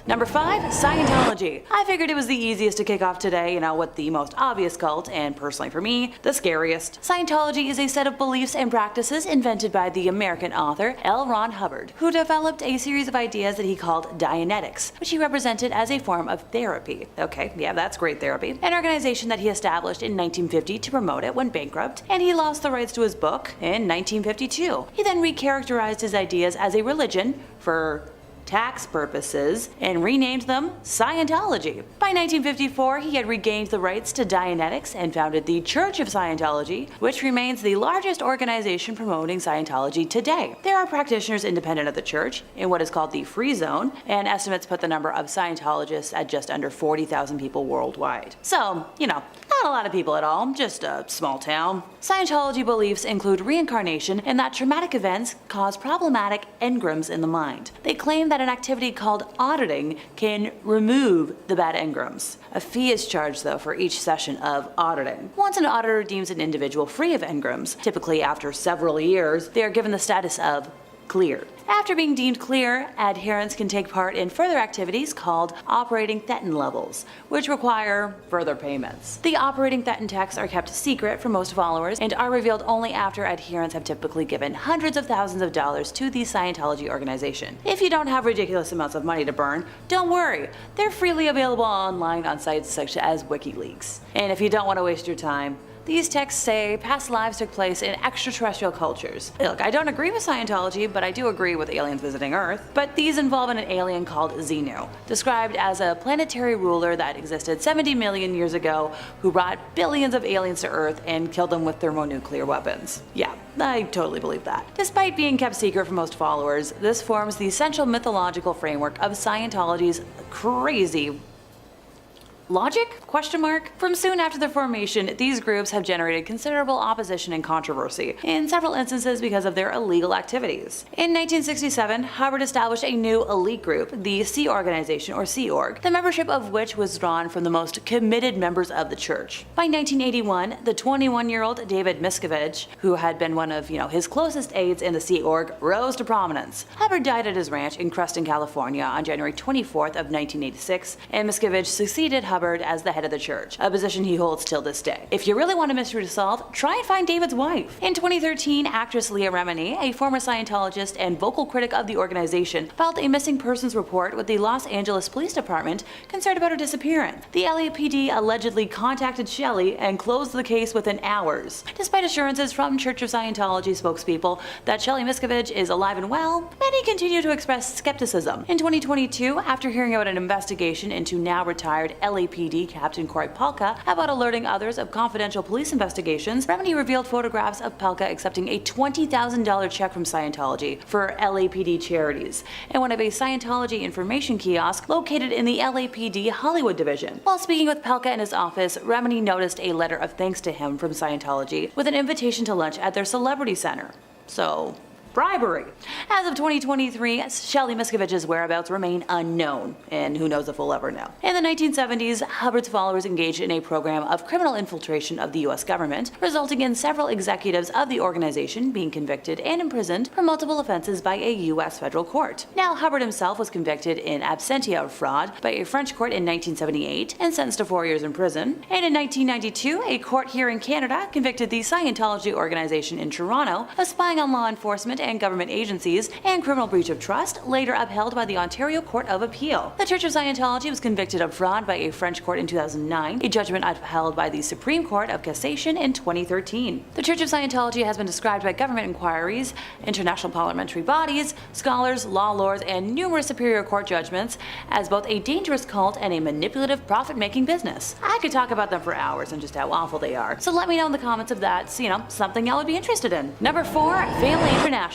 Number 5. Scientology. I figured it was the easiest to kick off today, with the most obvious cult, and personally for me, the scariest. Scientology is a set of beliefs and practices invented by the American author L. Ron Hubbard, who developed a series of ideas that he called Dianetics, which he represented as a form of therapy. Okay, yeah, that's great therapy. An organization that he established in 1950 to promote it went bankrupt, and he lost the rights to his book in 1952. He then recharacterized his ideas as a religion for tax purposes and renamed them Scientology. By 1954, he had regained the rights to Dianetics and founded the Church of Scientology, which remains the largest organization promoting Scientology today. There are practitioners independent of the church in what is called the Free Zone, and estimates put the number of Scientologists at just under 40,000 people worldwide. So, not a lot of people at all, just a small town. Scientology beliefs include reincarnation and that traumatic events cause problematic engrams in the mind. They claim that an activity called auditing can remove the bad engrams. A fee is charged though for each session of auditing. Once an auditor deems an individual free of engrams, typically after several years, they are given the status of clear. After being deemed clear, adherents can take part in further activities called operating thetan levels, which require further payments. The operating thetan texts are kept secret for most followers and are revealed only after adherents have typically given hundreds of thousands of dollars to the Scientology organization. If you don't have ridiculous amounts of money to burn, don't worry, they're freely available online on sites such as WikiLeaks. And if you don't want to waste your time, these texts say past lives took place in extraterrestrial cultures. Look, I don't agree with Scientology, but I do agree with aliens visiting Earth. But these involve an alien called Xenu, described as a planetary ruler that existed 70 million years ago who brought billions of aliens to Earth and killed them with thermonuclear weapons. Yeah, I totally believe that. Despite being kept secret from most followers, this forms the essential mythological framework of Scientology's crazy logic? From soon after their formation, these groups have generated considerable opposition and controversy, in several instances because of their illegal activities. In 1967, Hubbard established a new elite group, the Sea Organization or Sea Org, the membership of which was drawn from the most committed members of the church. By 1981, the 21-year-old David Miscavige, who had been one of his closest aides in the Sea Org, rose to prominence. Hubbard died at his ranch in Creston, California on January 24th of 1986, and Miscavige succeeded Hubbard as the head of the church, a position he holds till this day. If you really want a mystery to solve, try and find David's wife. In 2013, actress Leah Remini, a former Scientologist and vocal critic of the organization, filed a missing persons report with the Los Angeles Police Department concerned about her disappearance. The LAPD allegedly contacted Shelley and closed the case within hours. Despite assurances from Church of Scientology spokespeople that Shelley Miscavige is alive and well, many continue to express skepticism. In 2022, after hearing about an investigation into now retired LAPD Captain Corey Palka about alerting others of confidential police investigations, Remini revealed photographs of Palka accepting a $20,000 check from Scientology for LAPD charities and one of a Scientology information kiosk located in the LAPD Hollywood division. While speaking with Palka in his office, Remini noticed a letter of thanks to him from Scientology with an invitation to lunch at their celebrity center. So, bribery. As of 2023, Shelley Miscavige's whereabouts remain unknown, and who knows if we'll ever know. In the 1970s, Hubbard's followers engaged in a program of criminal infiltration of the US government, resulting in several executives of the organization being convicted and imprisoned for multiple offenses by a US federal court. Now, Hubbard himself was convicted in absentia of fraud by a French court in 1978 and sentenced to 4 years in prison. And in 1992, a court here in Canada convicted the Scientology organization in Toronto of spying on law enforcement and government agencies and criminal breach of trust, later upheld by the Ontario Court of Appeal. The Church of Scientology was convicted of fraud by a French court in 2009, a judgment upheld by the Supreme Court of Cassation in 2013. The Church of Scientology has been described by government inquiries, international parliamentary bodies, scholars, law lords, and numerous superior court judgments as both a dangerous cult and a manipulative profit-making business. I could talk about them for hours and just how awful they are, so let me know in the comments if that's, something y'all would be interested in. Number 4, Family International.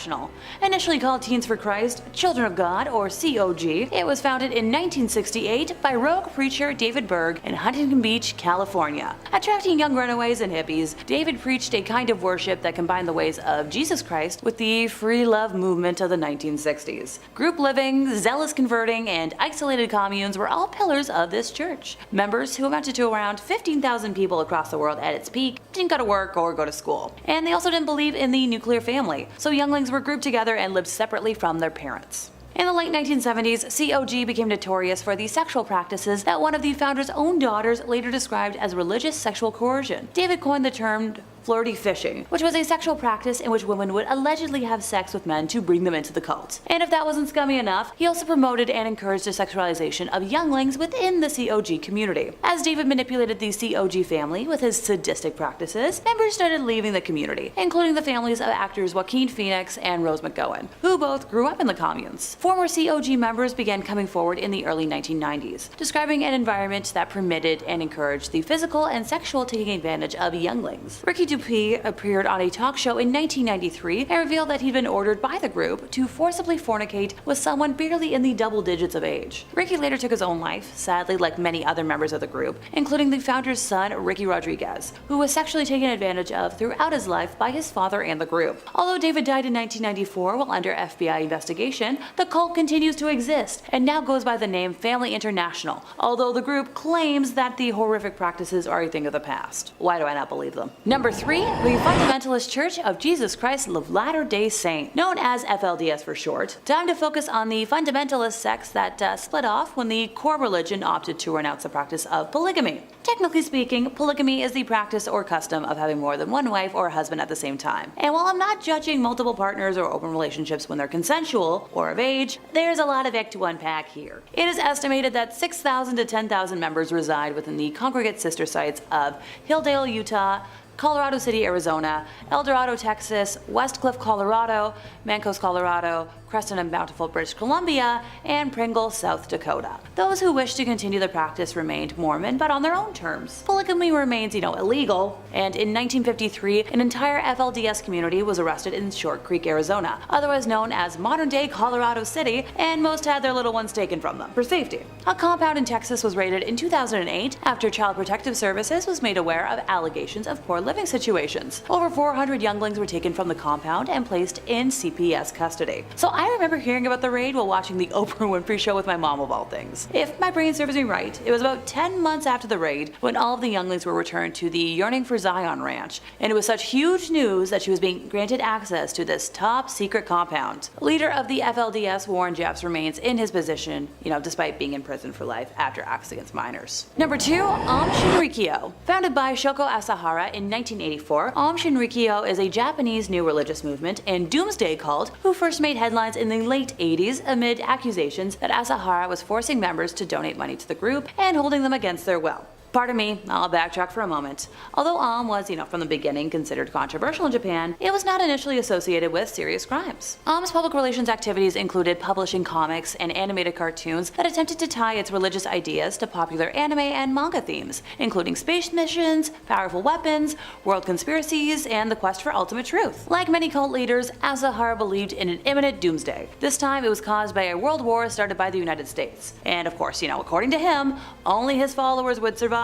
Initially called Teens for Christ, Children of God, or COG, it was founded in 1968 by rogue preacher David Berg in Huntington Beach, California. Attracting young runaways and hippies, David preached a kind of worship that combined the ways of Jesus Christ with the free love movement of the 1960s. Group living, zealous converting, and isolated communes were all pillars of this church. Members, who amounted to around 15,000 people across the world at its peak, didn't go to work or go to school. And they also didn't believe in the nuclear family, so younglings were grouped together and lived separately from their parents. In the late 1970s, COG became notorious for the sexual practices that one of the founder's own daughters later described as religious sexual coercion. David coined the term flirty fishing, which was a sexual practice in which women would allegedly have sex with men to bring them into the cult. And if that wasn't scummy enough, he also promoted and encouraged the sexualization of younglings within the COG community. As David manipulated the COG family with his sadistic practices, members started leaving the community, including the families of actors Joaquin Phoenix and Rose McGowan, who both grew up in the communes. Former COG members began coming forward in the early 1990s, describing an environment that permitted and encouraged the physical and sexual taking advantage of younglings. Ricky Dupuy appeared on a talk show in 1993 and revealed that he'd been ordered by the group to forcibly fornicate with someone barely in the double digits of age. Ricky later took his own life, sadly, like many other members of the group, including the founder's son, Ricky Rodriguez, who was sexually taken advantage of throughout his life by his father and the group. Although David died in 1994 while under FBI investigation, the cult continues to exist and now goes by the name Family International, although the group claims that the horrific practices are a thing of the past. Why do I not believe them? Number 3. The Fundamentalist Church of Jesus Christ of Latter-day Saints, known as FLDS for short. Time to focus on the fundamentalist sects that split off when the core religion opted to renounce the practice of polygamy. Technically speaking, polygamy is the practice or custom of having more than one wife or husband at the same time. And while I'm not judging multiple partners or open relationships when they're consensual or of age, there's a lot of ick to unpack here. It is estimated that 6,000 to 10,000 members reside within the congregate sister sites of Hilldale, Utah, Colorado City, Arizona, El Dorado, Texas, West Cliff, Colorado, Mancos, Colorado, Creston and Bountiful, British Columbia, and Pringle, South Dakota. Those who wish to continue the practice remained Mormon, but on their own terms. Polygamy remains, illegal, and in 1953, an entire FLDS community was arrested in Short Creek, Arizona, otherwise known as modern-day Colorado City, and most had their little ones taken from them for safety. A compound in Texas was raided in 2008 after Child Protective Services was made aware of allegations of poor living situations. Over 400 younglings were taken from the compound and placed in CPS custody. So I remember hearing about the raid while watching the Oprah Winfrey Show with my mom of all things. If my brain serves me right, it was about 10 months after the raid when all of the younglings were returned to the Yearning for Zion ranch, and it was such huge news that she was being granted access to this top secret compound. Leader of the FLDS, Warren Jeffs, remains in his position, despite being in prison for life after acts against minors. Number 2, Aum Shinrikyo. Founded by Shoko Asahara in 1984, Aum Shinrikyo is a Japanese new religious movement and doomsday cult who first made headlines in the late 80s amid accusations that Asahara was forcing members to donate money to the group and holding them against their will. Pardon me, I'll backtrack for a moment. Although Aum was, from the beginning considered controversial in Japan, it was not initially associated with serious crimes. Aum's public relations activities included publishing comics and animated cartoons that attempted to tie its religious ideas to popular anime and manga themes, including space missions, powerful weapons, world conspiracies, and the quest for ultimate truth. Like many cult leaders, Asahara believed in an imminent doomsday. This time it was caused by a world war started by the United States. And of course, according to him, only his followers would survive.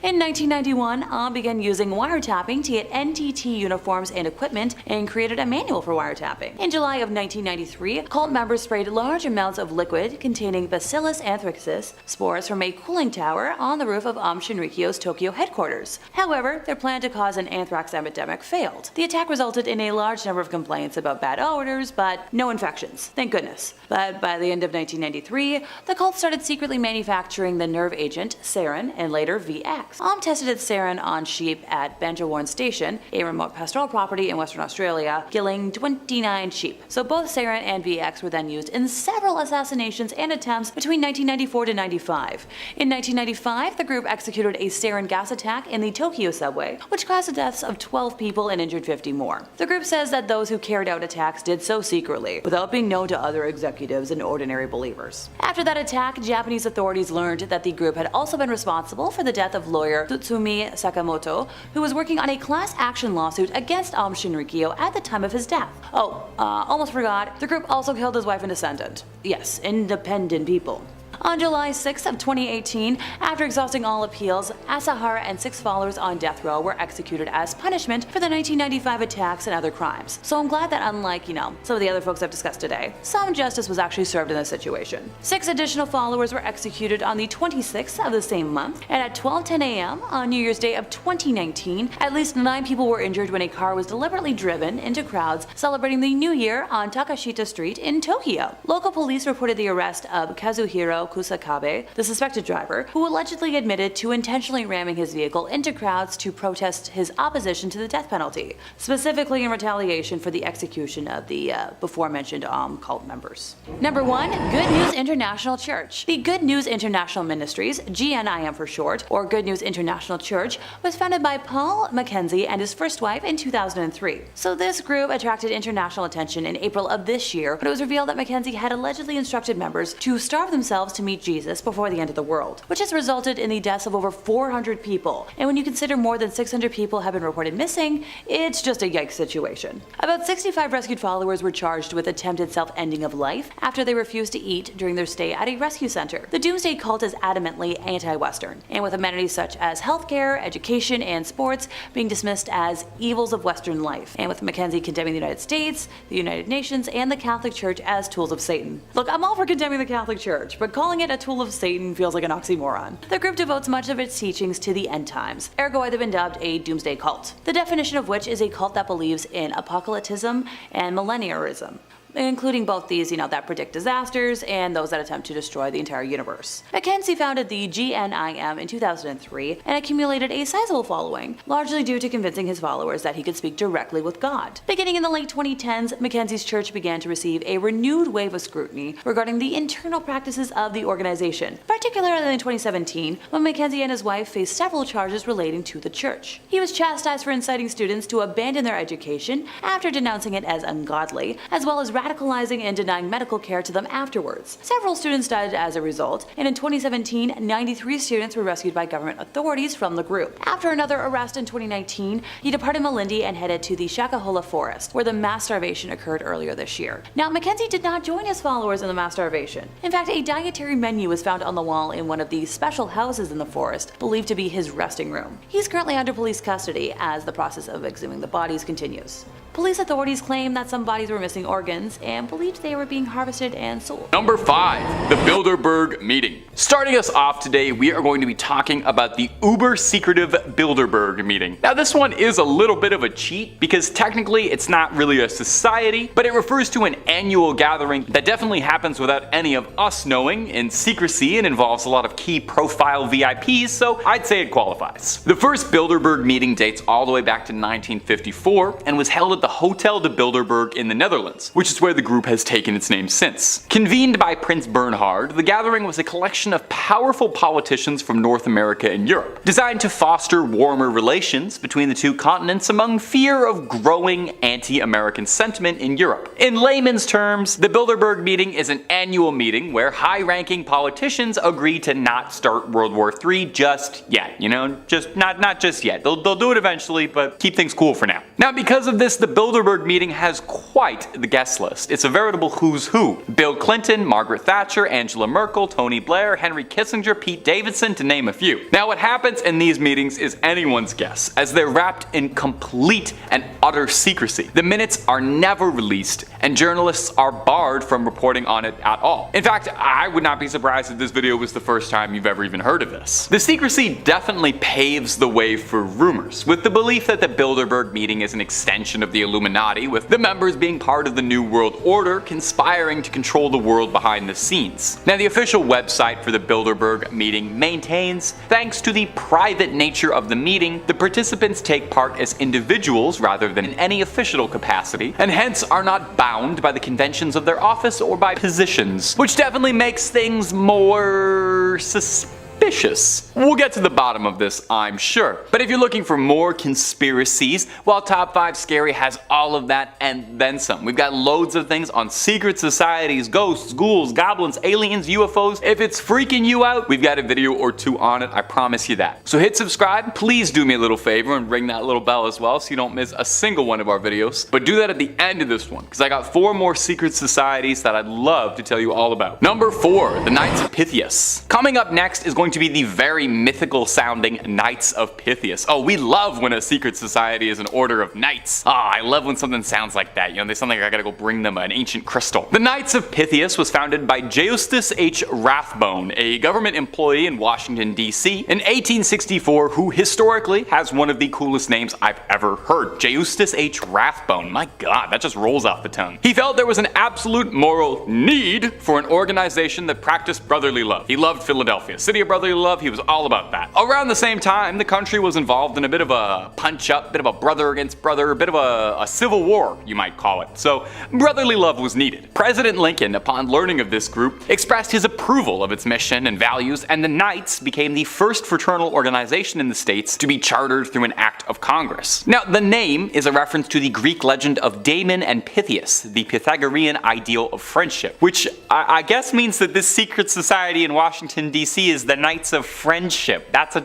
In 1991, Aum began using wiretapping to get NTT uniforms and equipment and created a manual for wiretapping. In July of 1993, cult members sprayed large amounts of liquid containing Bacillus anthracis spores from a cooling tower on the roof of Aum Shinrikyo's Tokyo headquarters. However, their plan to cause an anthrax epidemic failed. The attack resulted in a large number of complaints about bad odors, but no infections. Thank goodness. But by the end of 1993, the cult started secretly manufacturing the nerve agent sarin and later VX. Aum tested its sarin on sheep at Banjowarn Station, a remote pastoral property in Western Australia, killing 29 sheep. So both sarin and VX were then used in several assassinations and attempts between 1994 to 95. In 1995, the group executed a sarin gas attack in the Tokyo subway, which caused the deaths of 12 people and injured 50 more. The group says that those who carried out attacks did so secretly, without being known to other executives and ordinary believers. After that attack, Japanese authorities learned that the group had also been responsible for the death of lawyer Tsutsumi Sakamoto, who was working on a class action lawsuit against Aum Shinrikyo at the time of his death. Almost forgot, the group also killed his wife and descendant. Yes, independent people. On July 6 of 2018, after exhausting all appeals, Asahara and 6 followers on death row were executed as punishment for the 1995 attacks and other crimes. So I'm glad that unlike, some of the other folks I've discussed today, some justice was actually served in this situation. 6 additional followers were executed on the 26th of the same month, and at 12:10 a.m. on New Year's Day of 2019, at least 9 people were injured when a car was deliberately driven into crowds celebrating the New Year on Takashita Street in Tokyo. Local police reported the arrest of Kazuhiro Kusakabe, the suspected driver, who allegedly admitted to intentionally ramming his vehicle into crowds to protest his opposition to the death penalty, specifically in retaliation for the execution of the before-mentioned Aum cult members. Number 1. Good News International Church. The Good News International Ministries, GNIM for short, or Good News International Church, was founded by Paul Mackenzie and his first wife in 2003. So this group attracted international attention in April of this year when it was revealed that Mackenzie had allegedly instructed members to starve themselves to meet Jesus before the end of the world, which has resulted in the deaths of over 400 people. And when you consider more than 600 people have been reported missing, it's just a yikes situation. About 65 rescued followers were charged with attempted self-ending of life after they refused to eat during their stay at a rescue center. The Doomsday Cult is adamantly anti-Western, and with amenities such as healthcare, education, and sports being dismissed as evils of Western life, and with Mackenzie condemning the United States, the United Nations, and the Catholic Church as tools of Satan. Look, I'm all for condemning the Catholic Church, but calling it a tool of Satan feels like an oxymoron. The group devotes much of its teachings to the end times, ergo they've been dubbed a doomsday cult, the definition of which is a cult that believes in apocalypticism and millenniarism, including both these, that predict disasters and those that attempt to destroy the entire universe. Mackenzie founded the GNIM in 2003 and accumulated a sizable following, largely due to convincing his followers that he could speak directly with God. Beginning in the late 2010s, Mackenzie's church began to receive a renewed wave of scrutiny regarding the internal practices of the organization, particularly in 2017 when Mackenzie and his wife faced several charges relating to the church. He was chastised for inciting students to abandon their education after denouncing it as ungodly, as well as radicalizing and denying medical care to them afterwards. Several students died as a result, and in 2017, 93 students were rescued by government authorities from the group. After another arrest in 2019, he departed Malindi and headed to the Shakahola forest, where the mass starvation occurred earlier this year. Now, Mackenzie did not join his followers in the mass starvation. In fact, a dietary menu was found on the wall in one of the special houses in the forest, believed to be his resting room. He's currently under police custody as the process of exhuming the bodies continues. Police authorities claim that some bodies were missing organs and believed they were being harvested and sold. Number 5. The Bilderberg Meeting. Starting us off today, we are going to be talking about the uber secretive Bilderberg Meeting. Now this one is a little bit of a cheat because technically it's not really a society, but it refers to an annual gathering that definitely happens without any of us knowing, in secrecy, and involves a lot of key profile VIPs, so I'd say it qualifies. The first Bilderberg meeting dates all the way back to 1954 and was held at the Hotel de Bilderberg in the Netherlands, which is where the group has taken its name since. Convened by Prince Bernhard, the gathering was a collection of powerful politicians from North America and Europe, designed to foster warmer relations between the two continents among fear of growing anti-American sentiment in Europe. In layman's terms, the Bilderberg meeting is an annual meeting where high-ranking politicians agree to not start World War III just yet. Just not just yet. They'll do it eventually, but keep things cool for now. Now, because of this, the Bilderberg meeting has quite the guest list. It's a veritable who's who. Bill Clinton, Margaret Thatcher, Angela Merkel, Tony Blair, Henry Kissinger, Pete Davidson, to name a few. Now, what happens in these meetings is anyone's guess, as they're wrapped in complete and utter secrecy. The minutes are never released, and journalists are barred from reporting on it at all. In fact, I would not be surprised if this video was the first time you've ever even heard of this. The secrecy definitely paves the way for rumors, with the belief that the Bilderberg meeting is an extension of the Illuminati, with the members being part of the New World Order, conspiring to control the world behind the scenes. Now, the official website for the Bilderberg meeting maintains, thanks to the private nature of the meeting, the participants take part as individuals rather than in any official capacity, and hence are not bound by the conventions of their office or by positions, which definitely makes things more suspicious. suspicious. We'll get to the bottom of this, I'm sure. But if you're looking for more conspiracies, well, Top 5 Scary has all of that and then some. We've got loads of things on secret societies, ghosts, ghouls, goblins, aliens, UFOs. If it's freaking you out, we've got a video or two on it, I promise you that. So hit subscribe, please do me a little favor and ring that little bell as well so you don't miss a single one of our videos. But do that at the end of this one, because I got 4 more secret societies that I'd love to tell you all about. Number 4, the Knights of Pythias. Coming up next is going to be the very mythical sounding Knights of Pythias. Oh, we love when a secret society is an order of knights. I love when something sounds like that. You know, they sound like I gotta go bring them an ancient crystal. The Knights of Pythias was founded by Justus H. Rathbone, a government employee in Washington, D.C. in 1864 who historically has one of the coolest names I've ever heard. Justus H. Rathbone. My god, that just rolls off the tongue. He felt there was an absolute moral need for an organization that practiced brotherly love. He loved Philadelphia. City of brotherly love, he was all about that. Around the same time, the country was involved in a bit of a punch-up, bit of a brother against brother, a bit of a civil war, you might call it. So brotherly love was needed. President Lincoln, upon learning of this group, expressed his approval of its mission and values, and the Knights became the first fraternal organization in the states to be chartered through an act of Congress. Now, the name is a reference to the Greek legend of Damon and Pythias, the Pythagorean ideal of friendship, which I guess means that this secret society in Washington, D.C. is the Knights of Friendship. That's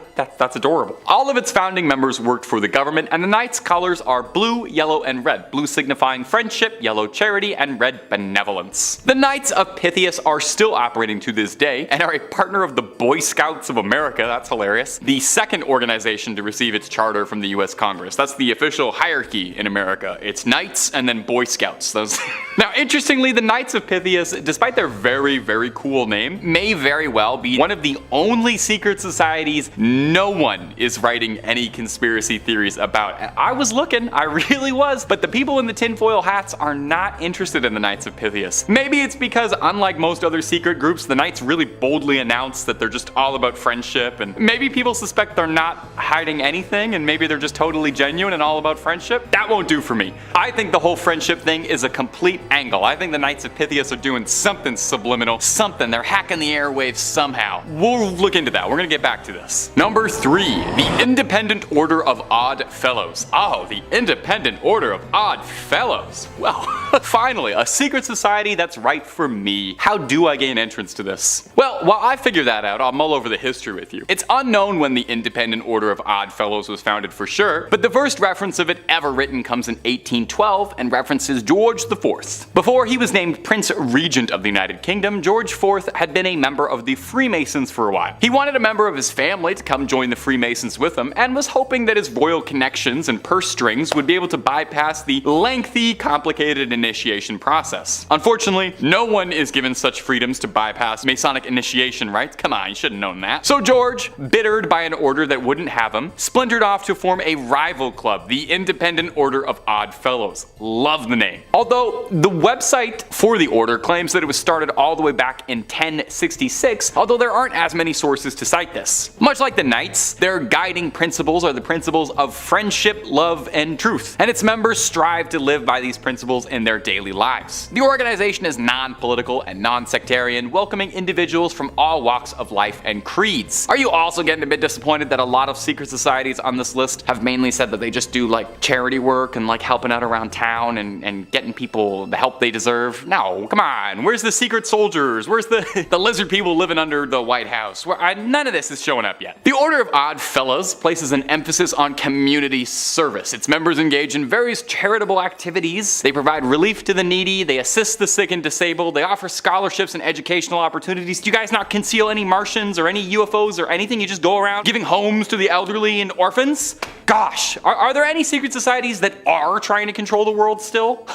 adorable. All of its founding members worked for the government, and the Knights' colors are blue, yellow, and red. Blue signifying friendship, yellow charity, and red benevolence. The Knights of Pythias are still operating to this day, and are a partner of the Boy Scouts of America. That's hilarious. The second organization to receive its charter from the US Congress. That's the official hierarchy in America. It's Knights and then Boy Scouts. Those Now, interestingly, the Knights of Pythias, despite their very, very cool name, may very well be one of the only secret societies no one is writing any conspiracy theories about. I was looking, I really was, but the people in the tinfoil hats are not interested in the Knights of Pythias. Maybe it's because, unlike most other secret groups, the Knights really boldly announce that they're just all about friendship, and maybe people suspect they're not hiding anything, and maybe they're just totally genuine and all about friendship. That won't do for me. I think the whole friendship thing is a complete angle. I think the Knights of Pythias are doing something subliminal, something. They're hacking the airwaves somehow. We'll look into that. We're gonna get back to this. Number 3, the Independent Order of Odd Fellows. Oh, the Independent Order of Odd Fellows. Well, finally, a secret society that's right for me. How do I gain entrance to this? Well, while I figure that out, I'll mull over the history with you. It's unknown when the Independent Order of Odd Fellows was founded for sure, but the first reference of it ever written comes in 1812 and references George IV. Before he was named Prince Regent of the United Kingdom, George IV had been a member of the Freemasons for a while. He wanted a member of his family to come join the Freemasons with him, and was hoping that his royal connections and purse strings would be able to bypass the lengthy, complicated initiation process. Unfortunately, no one is given such freedoms to bypass Masonic initiation rites. Come on, you should have known that. So George, bittered by an order that wouldn't have him, splintered off to form a rival club, the Independent Order of Odd Fellows. Love the name. Although the website for the order claims that it was started all the way back in 1066, although there aren't as many sources to cite this. Much like the Knights, their guiding principles are the principles of friendship, love, and truth, and its members strive to live by these principles in their daily lives. The organization is non-political and non-sectarian, welcoming individuals from all walks of life and creeds. Are you also getting a bit disappointed that a lot of secret societies on this list have mainly said that they just do like charity work and like helping out around town and getting people the help they deserve? No, come on. Where's the secret soldiers? Where's the lizard people living under the White House? None of this is showing up yet. The Order of Odd Fellows places an emphasis on community service. Its members engage in various charitable activities. They provide relief to the needy. They assist the sick and disabled. They offer scholarships and educational opportunities. Do you guys not conceal any Martians or any UFOs or anything? You just go around giving homes to the elderly and orphans? Gosh, are there any secret societies that are trying to control the world still?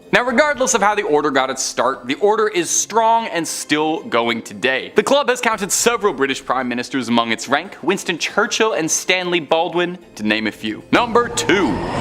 Now, regardless of how the Order got its start, the Order is strong and still going today. The club has counted several British Prime Ministers among its rank, Winston Churchill and Stanley Baldwin, to name a few. Number 2,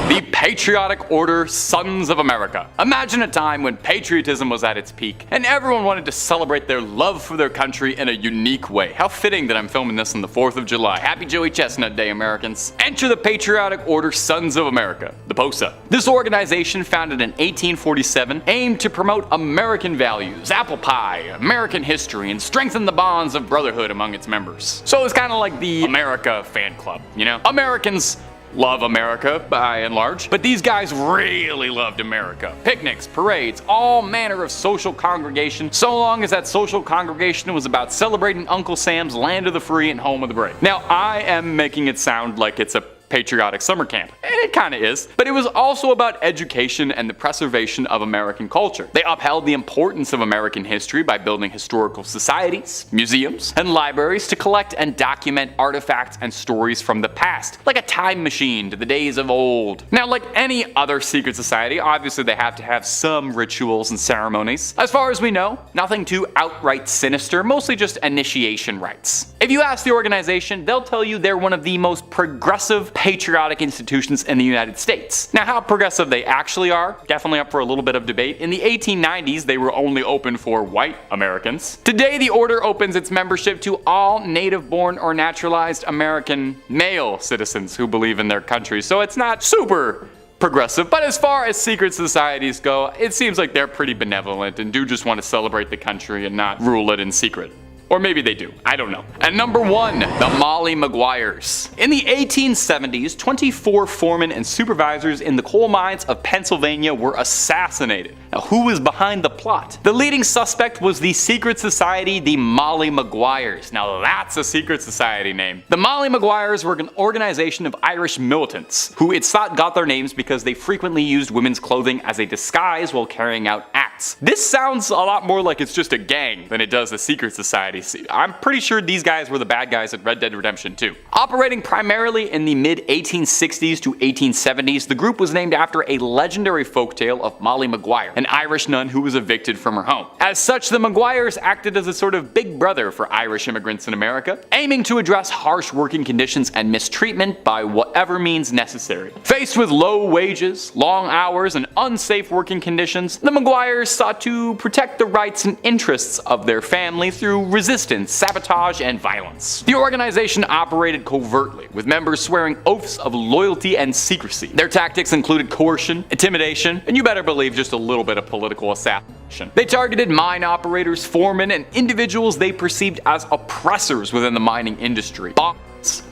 the Patriotic Order Sons of America. Imagine a time when patriotism was at its peak, and everyone wanted to celebrate their love for their country in a unique way. How fitting that I'm filming this on the 4th of July. Happy Joey Chestnut Day, Americans. Enter the Patriotic Order Sons of America, the POSA. This organization, founded in 1849, 1947 aimed to promote American values, apple pie, American history, and strengthen the bonds of brotherhood among its members. So it's kind of like the America fan club, you know? Americans love America by and large, but these guys really loved America. Picnics, parades, all manner of social congregation, so long as that social congregation was about celebrating Uncle Sam's land of the free and home of the brave. Now, I am making it sound like it's a patriotic summer camp, and it kind of is, but it was also about education and the preservation of American culture. They upheld the importance of American history by building historical societies, museums, and libraries to collect and document artifacts and stories from the past, like a time machine to the days of old. Now, like any other secret society, obviously they have to have some rituals and ceremonies. As far as we know, nothing too outright sinister, mostly just initiation rites. If you ask the organization, they'll tell you they're one of the most progressive patriotic institutions in the United States. Now, how progressive they actually are, definitely up for a little bit of debate. In the 1890s, they were only open for white Americans. Today, the order opens its membership to all native-born or naturalized American male citizens who believe in their country, so it's not super progressive, but as far as secret societies go, it seems like they're pretty benevolent and do just want to celebrate the country and not rule it in secret. Or maybe they do, I don't know. And number 1, the Molly Maguires. In the 1870s, 24 foremen and supervisors in the coal mines of Pennsylvania were assassinated. Now, who was behind the plot? The leading suspect was the secret society, the Molly Maguires. Now that's a secret society name. The Molly Maguires were an organization of Irish militants, who it's thought got their names because they frequently used women's clothing as a disguise while carrying out acts. This sounds a lot more like it's just a gang than it does a secret society. I'm pretty sure these guys were the bad guys at Red Dead Redemption 2. Operating primarily in the mid-1860s to 1870s, the group was named after a legendary folktale of Molly Maguire, an Irish nun who was evicted from her home. As such, the Maguires acted as a sort of big brother for Irish immigrants in America, aiming to address harsh working conditions and mistreatment by whatever means necessary. Faced with low wages, long hours, and unsafe working conditions, the Maguires sought to protect the rights and interests of their family through resistance, sabotage, and violence. The organization operated covertly, with members swearing oaths of loyalty and secrecy. Their tactics included coercion, intimidation, and you better believe just a little bit of political assassination. They targeted mine operators, foremen, and individuals they perceived as oppressors within the mining industry.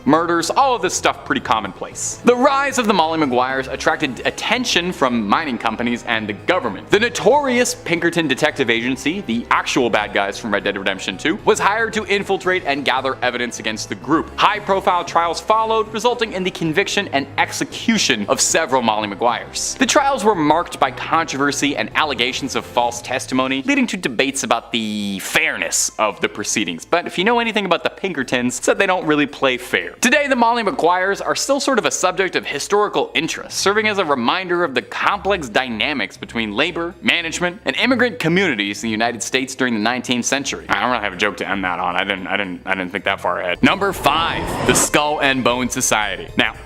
Murders, all of this stuff pretty commonplace. The rise of the Molly Maguires attracted attention from mining companies and the government. The notorious Pinkerton Detective Agency, the actual bad guys from Red Dead Redemption 2, was hired to infiltrate and gather evidence against the group. High-profile trials followed, resulting in the conviction and execution of several Molly Maguires. The trials were marked by controversy and allegations of false testimony, leading to debates about the fairness of the proceedings. But if you know anything about the Pinkertons, it's that they don't really play fair. Today, the Molly Maguires are still sort of a subject of historical interest, serving as a reminder of the complex dynamics between labor, management, and immigrant communities in the United States during the 19th century. I don't really have a joke to end that on. I didn't think that far ahead. Number 5, the Skull and Bone Society. Now,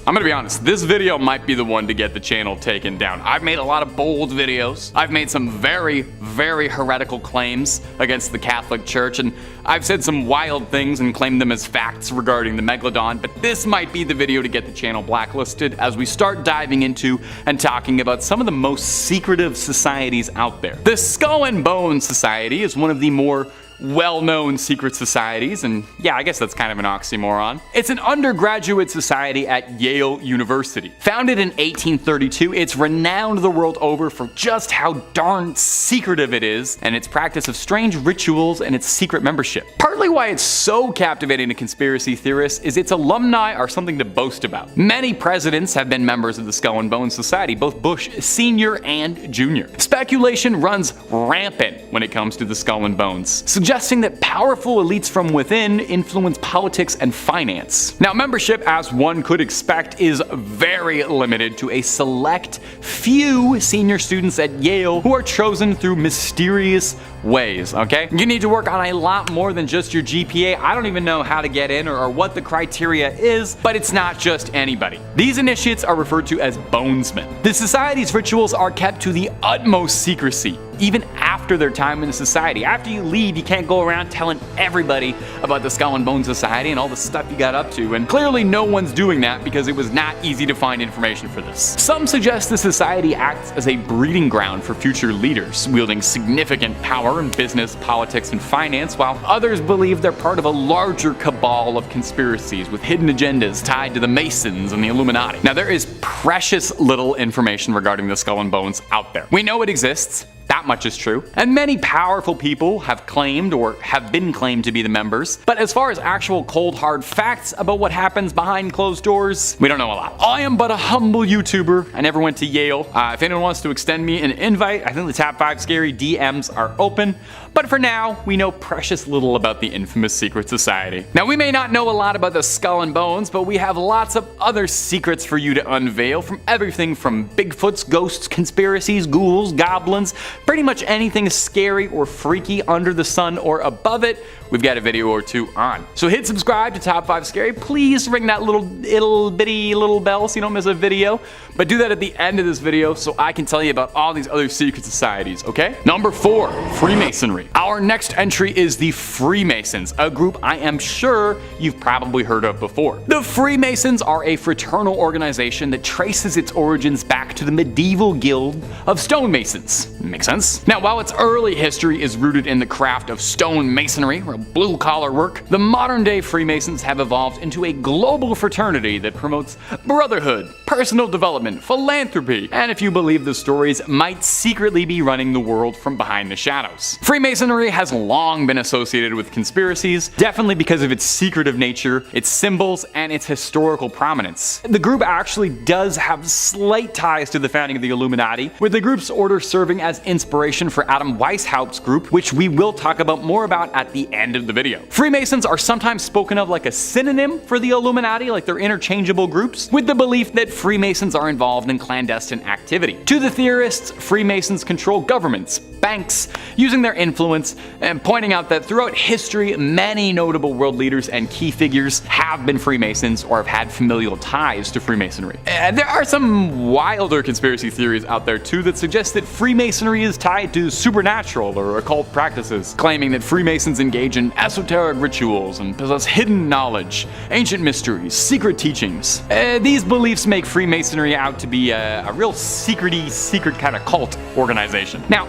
I'm gonna be honest, this video might be the one to get the channel taken down. I've made a lot of bold videos. I've made some very, very heretical claims against the Catholic Church, and I've said some wild things and claimed them as facts regarding the Megalodon, but this might be the video to get the channel blacklisted as we start diving into and talking about some of the most secretive societies out there. The Skull and Bone Society is one of the more well-known secret societies, and yeah, I guess that's kind of an oxymoron. It's an undergraduate society at Yale University. Founded in 1832, it's renowned the world over for just how darn secretive it is, and its practice of strange rituals and its secret membership. Partly why it's so captivating to conspiracy theorists is its alumni are something to boast about. Many presidents have been members of the Skull and Bone Society, both Bush Sr. and Jr. Speculation runs rampant when it comes to the Skull and Bones, suggesting that powerful elites from within influence politics and finance. Now, membership, as one could expect, is very limited to a select few senior students at Yale who are chosen through mysterious ways, okay? You need to work on a lot more than just your GPA. I don't even know how to get in or what the criteria is, but it's not just anybody. These initiates are referred to as bonesmen. The society's rituals are kept to the utmost secrecy, even after their time in the society. After you leave, you can't go around telling everybody about the Skull and Bones Society and all the stuff you got up to, and clearly no one's doing that because it was not easy to find information for this. Some suggest the society acts as a breeding ground for future leaders, wielding significant power in business, politics, and finance, while others believe they're part of a larger cabal of conspiracies with hidden agendas tied to the Masons and the Illuminati. Now, there is precious little information regarding the Skull and Bones out there. We know it exists. That much is true. And many powerful people have claimed or have been claimed to be the members. But as far as actual cold hard facts about what happens behind closed doors, we don't know a lot. I am but a humble YouTuber. I never went to Yale. If anyone wants to extend me an invite, I think the Top 5 Scary DMs are open. But for now, we know precious little about the infamous secret society. Now, we may not know a lot about the Skull and Bones, but we have lots of other secrets for you to unveil, from everything from Bigfoots, ghosts, conspiracies, ghouls, goblins, pretty much anything scary or freaky under the sun or above it, we've got a video or two on. So hit subscribe to Top 5 Scary. Please ring that little bitty bell so you don't miss a video. But do that at the end of this video so I can tell you about all these other secret societies, okay? Number 4, Freemasonry. Our next entry is the Freemasons, a group I am sure you've probably heard of before. The Freemasons are a fraternal organization that traces its origins back to the medieval guild of stonemasons. Makes sense? Now, while its early history is rooted in the craft of stonemasonry, or blue-collar work, the modern-day Freemasons have evolved into a global fraternity that promotes brotherhood, personal development, philanthropy, and if you believe the stories, might secretly be running the world from behind the shadows. Freemasonry has long been associated with conspiracies, definitely because of its secretive nature, its symbols, and its historical prominence. The group actually does have slight ties to the founding of the Illuminati, with the group's order serving as inspiration for Adam Weishaupt's group, which we will talk about more about at the end of the video. Freemasons are sometimes spoken of like a synonym for the Illuminati, like they're interchangeable groups, with the belief that Freemasons are involved in clandestine activity. To the theorists, Freemasons control governments, banks, using their influence, and pointing out that throughout history, many notable world leaders and key figures have been Freemasons or have had familial ties to Freemasonry. There are some wilder conspiracy theories out there too that suggest that Freemasonry is tied to supernatural or occult practices, claiming that Freemasons engage in esoteric rituals and possess hidden knowledge, ancient mysteries, secret teachings. These beliefs make Freemasonry out to be a real secret kind of cult organization. Now,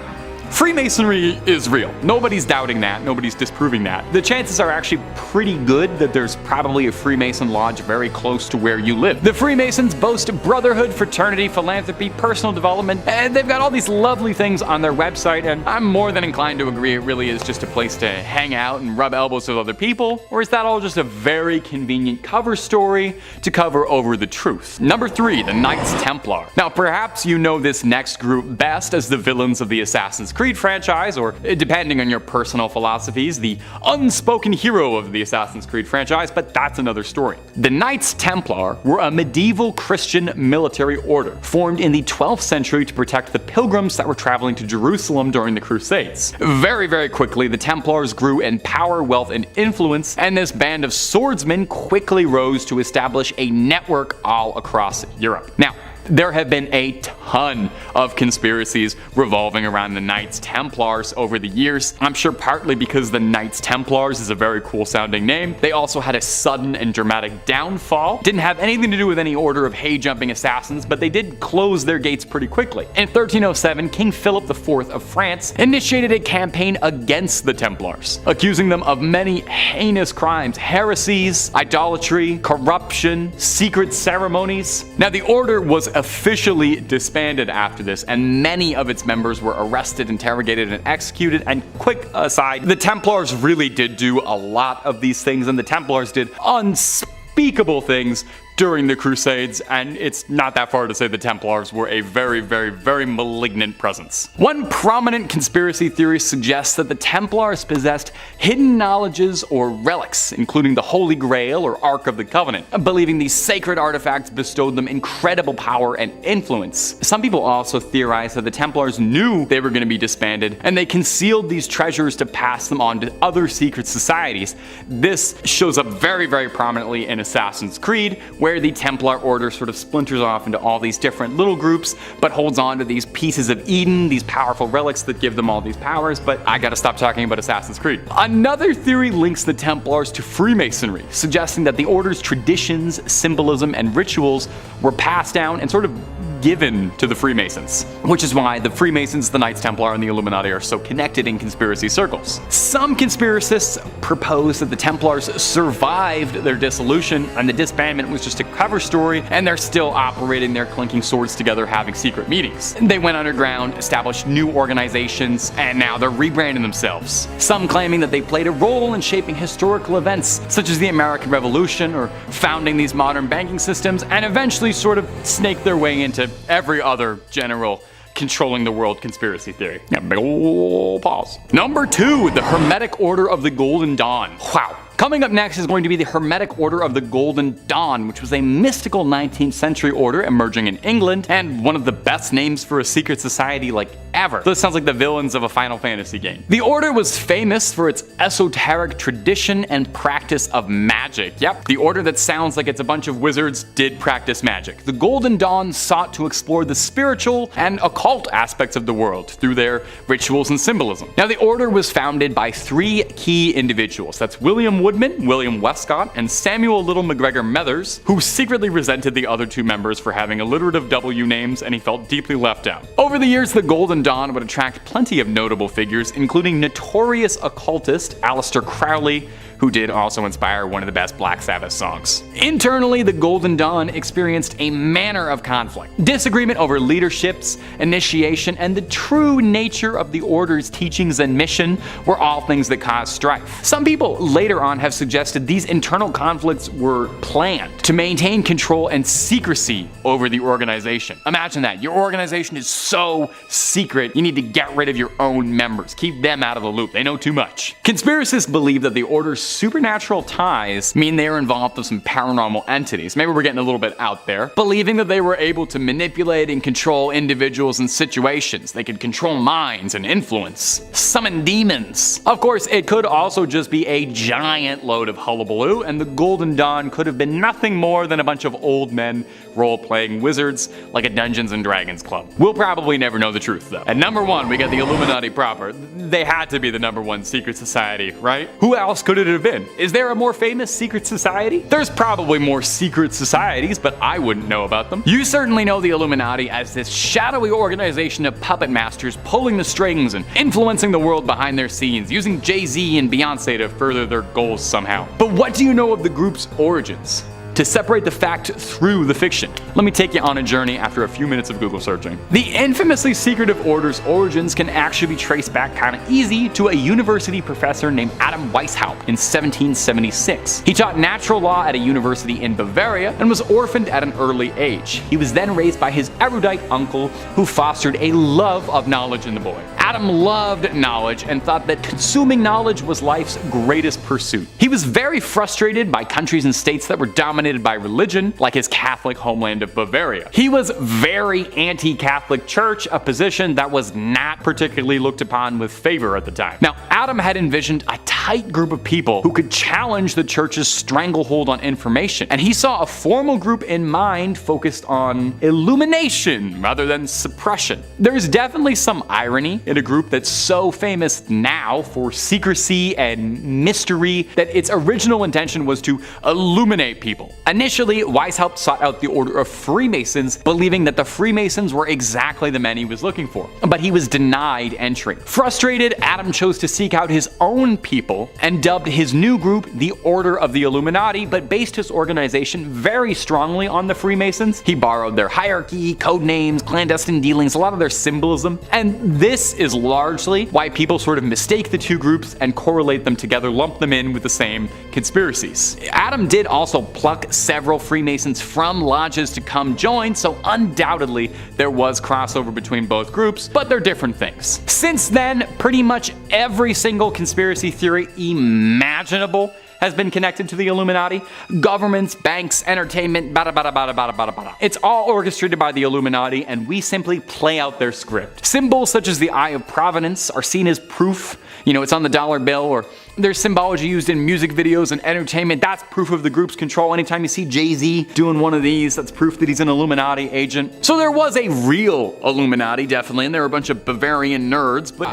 Freemasonry is real. Nobody's doubting that. Nobody's disproving that. The chances are actually pretty good that there's probably a Freemason lodge very close to where you live. The Freemasons boast brotherhood, fraternity, philanthropy, personal development, and they've got all these lovely things on their website, and I'm more than inclined to agree it really is just a place to hang out and rub elbows with other people, or is that all just a very convenient cover story to cover over the truth? Number 3, the Knights Templar. Now, perhaps you know this next group best as the villains of the Assassin's Creed franchise, or depending on your personal philosophies, the unspoken hero of the Assassin's Creed franchise, but that's another story. The Knights Templar were a medieval Christian military order formed in the 12th century to protect the pilgrims that were traveling to Jerusalem during the Crusades. Very, very quickly, the Templars grew in power, wealth, and influence, and this band of swordsmen quickly rose to establish a network all across Europe. Now, there have been a ton of conspiracies revolving around the Knights Templars over the years. I'm sure partly because the Knights Templars is a very cool sounding name. They also had a sudden and dramatic downfall. Didn't have anything to do with any order of hay-jumping assassins, but they did close their gates pretty quickly. In 1307, King Philip IV of France initiated a campaign against the Templars, accusing them of many heinous crimes, heresies, idolatry, corruption, secret ceremonies. Now, the order was officially disbanded after this, and many of its members were arrested, interrogated, and executed. And quick aside, the Templars really did do a lot of these things, and the Templars did unspeakable things during the Crusades, and it's not that far to say the Templars were a very, very, very malignant presence. One prominent conspiracy theory suggests that the Templars possessed hidden knowledges or relics, including the Holy Grail or Ark of the Covenant, believing these sacred artifacts bestowed them incredible power and influence. Some people also theorize that the Templars knew they were going to be disbanded, and they concealed these treasures to pass them on to other secret societies. This shows up very, very prominently in Assassin's Creed, where the Templar Order sort of splinters off into all these different little groups, but holds on to these pieces of Eden, these powerful relics that give them all these powers. But I gotta stop talking about Assassin's Creed. Another theory links the Templars to Freemasonry, suggesting that the Order's traditions, symbolism, and rituals were passed down and sort of given to the Freemasons, which is why the Freemasons, the Knights Templar, and the Illuminati are so connected in conspiracy circles. Some conspiracists propose that the Templars survived their dissolution and the disbandment was just a cover story, and they're still operating their clinking swords together, having secret meetings. They went underground, established new organizations, and now they're rebranding themselves. Some claiming that they played a role in shaping historical events such as the American Revolution or founding these modern banking systems, and eventually sort of snaked their way into every other general controlling the world conspiracy theory. Yeah, big ol' pause. Number 2, the Hermetic Order of the Golden Dawn. Wow. Coming up next is going to be the Hermetic Order of the Golden Dawn, which was a mystical 19th century order emerging in England, and one of the best names for a secret society like ever. This sounds like the villains of a Final Fantasy game. The order was famous for its esoteric tradition and practice of magic. Yep, the order that sounds like it's a bunch of wizards did practice magic. The Golden Dawn sought to explore the spiritual and occult aspects of the world through their rituals and symbolism. Now, the order was founded by 3 key individuals. That's William Woodman, William Westcott, and Samuel Little McGregor Methers, who secretly resented the other 2 members for having alliterative W names, and he felt deeply left out. Over the years, the Golden Dawn would attract plenty of notable figures, including notorious occultist Aleister Crowley, who did also inspire one of the best Black Sabbath songs. Internally, the Golden Dawn experienced a manner of conflict. Disagreement over leaderships, initiation, and the true nature of the Order's teachings and mission were all things that caused strife. Some people later on have suggested these internal conflicts were planned to maintain control and secrecy over the organization. Imagine that. Your organization is so secret, you need to get rid of your own members. Keep them out of the loop. They know too much. Conspiracists believe that the Order's supernatural ties mean they are involved with some paranormal entities. Maybe we're getting a little bit out there. Believing that they were able to manipulate and control individuals and situations. They could control minds and influence. Summon demons. Of course, it could also just be a giant load of hullabaloo, and the Golden Dawn could have been nothing more than a bunch of old men role-playing wizards like a Dungeons and Dragons club. We'll probably never know the truth, though. At number 1, we got the Illuminati proper. They had to be the number 1 secret society, right? Who else could it have been? Is there a more famous secret society? There's probably more secret societies, but I wouldn't know about them. You certainly know the Illuminati as this shadowy organization of puppet masters pulling the strings and influencing the world behind their scenes, using Jay-Z and Beyonce to further their goals somehow. But what do you know of the group's origins? To separate the fact through the fiction, let me take you on a journey after a few minutes of Google searching. The infamously secretive Order's origins can actually be traced back kind of easy to a university professor named Adam Weishaupt in 1776. He taught natural law at a university in Bavaria and was orphaned at an early age. He was then raised by his erudite uncle, who fostered a love of knowledge in the boy. Adam loved knowledge and thought that consuming knowledge was life's greatest pursuit. He was very frustrated by countries and states that were dominated by religion, like his Catholic homeland of Bavaria. He was very anti-Catholic Church, a position that was not particularly looked upon with favor at the time. Now, Adam had envisioned a tight group of people who could challenge the Church's stranglehold on information, and he saw a formal group in mind focused on illumination rather than suppression. There's definitely some irony in a group that's so famous now for secrecy and mystery that its original intention was to illuminate people. Initially, Weishaupt sought out the Order of Freemasons, believing that the Freemasons were exactly the men he was looking for, but he was denied entry. Frustrated, Adam chose to seek out his own people and dubbed his new group the Order of the Illuminati, but based his organization very strongly on the Freemasons. He borrowed their hierarchy, code names, clandestine dealings, a lot of their symbolism, and this is largely why people sort of mistake the 2 groups and correlate them together, lump them in with the same conspiracies. Adam did also pluck struck several Freemasons from lodges to come join, so undoubtedly there was crossover between both groups, but they're different things. Since then, pretty much every single conspiracy theory imaginable has been connected to the Illuminati. Governments, banks, entertainment, bada bada bada bada bada bada. It's all orchestrated by the Illuminati, and we simply play out their script. Symbols such as the Eye of Providence are seen as proof. It's on the dollar bill, or there's symbology used in music videos and entertainment. That's proof of the group's control. Anytime you see Jay-Z doing one of these, that's proof that he's an Illuminati agent. So there was a real Illuminati, definitely, and there were a bunch of Bavarian nerds, but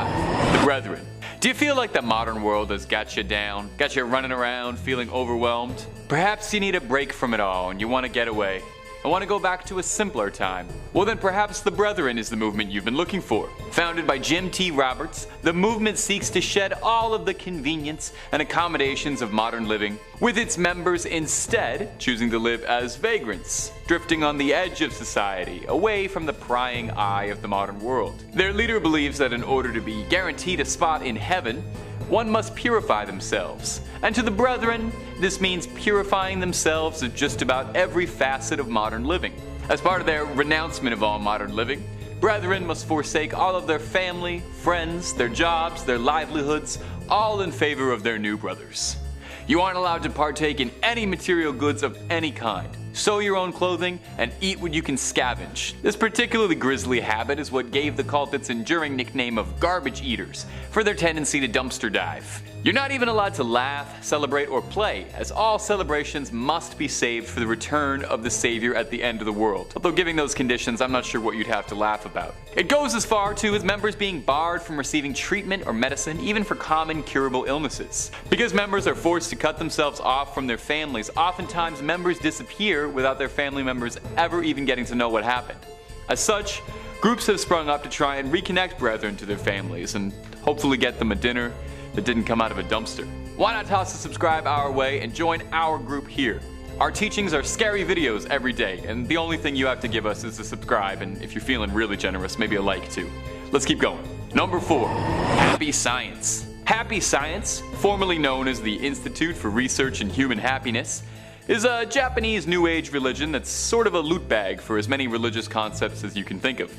the Brethren. Do you feel like the modern world has got you down? Got you running around, feeling overwhelmed? Perhaps you need a break from it all and you want to get away. I want to go back to a simpler time. Well then perhaps the Brethren is the movement you've been looking for. Founded by Jim T. Roberts, the movement seeks to shed all of the convenience and accommodations of modern living, with its members instead choosing to live as vagrants, drifting on the edge of society, away from the prying eye of the modern world. Their leader believes that in order to be guaranteed a spot in heaven, one must purify themselves. And to the Brethren, this means purifying themselves of just about every facet of modern living. As part of their renouncement of all modern living, Brethren must forsake all of their family, friends, their jobs, their livelihoods, all in favor of their new brothers. You aren't allowed to partake in any material goods of any kind. Sew your own clothing and eat what you can scavenge. This particularly grisly habit is what gave the cult its enduring nickname of garbage eaters for their tendency to dumpster dive. You're not even allowed to laugh, celebrate, or play, as all celebrations must be saved for the return of the Savior at the end of the world. Although given those conditions, I'm not sure what you'd have to laugh about. It goes as far too as members being barred from receiving treatment or medicine, even for common curable illnesses. Because members are forced to cut themselves off from their families, oftentimes members disappear without their family members ever even getting to know what happened. As such, groups have sprung up to try and reconnect Brethren to their families and hopefully get them a dinner that didn't come out of a dumpster. Why not toss a subscribe our way and join our group here? Our teachings are scary videos every day, and the only thing you have to give us is a subscribe, and if you're feeling really generous, maybe a like too. Let's keep going. Number 4, Happy Science. Happy Science, formerly known as the Institute for Research in Human Happiness, is a Japanese New Age religion that's sort of a loot bag for as many religious concepts as you can think of.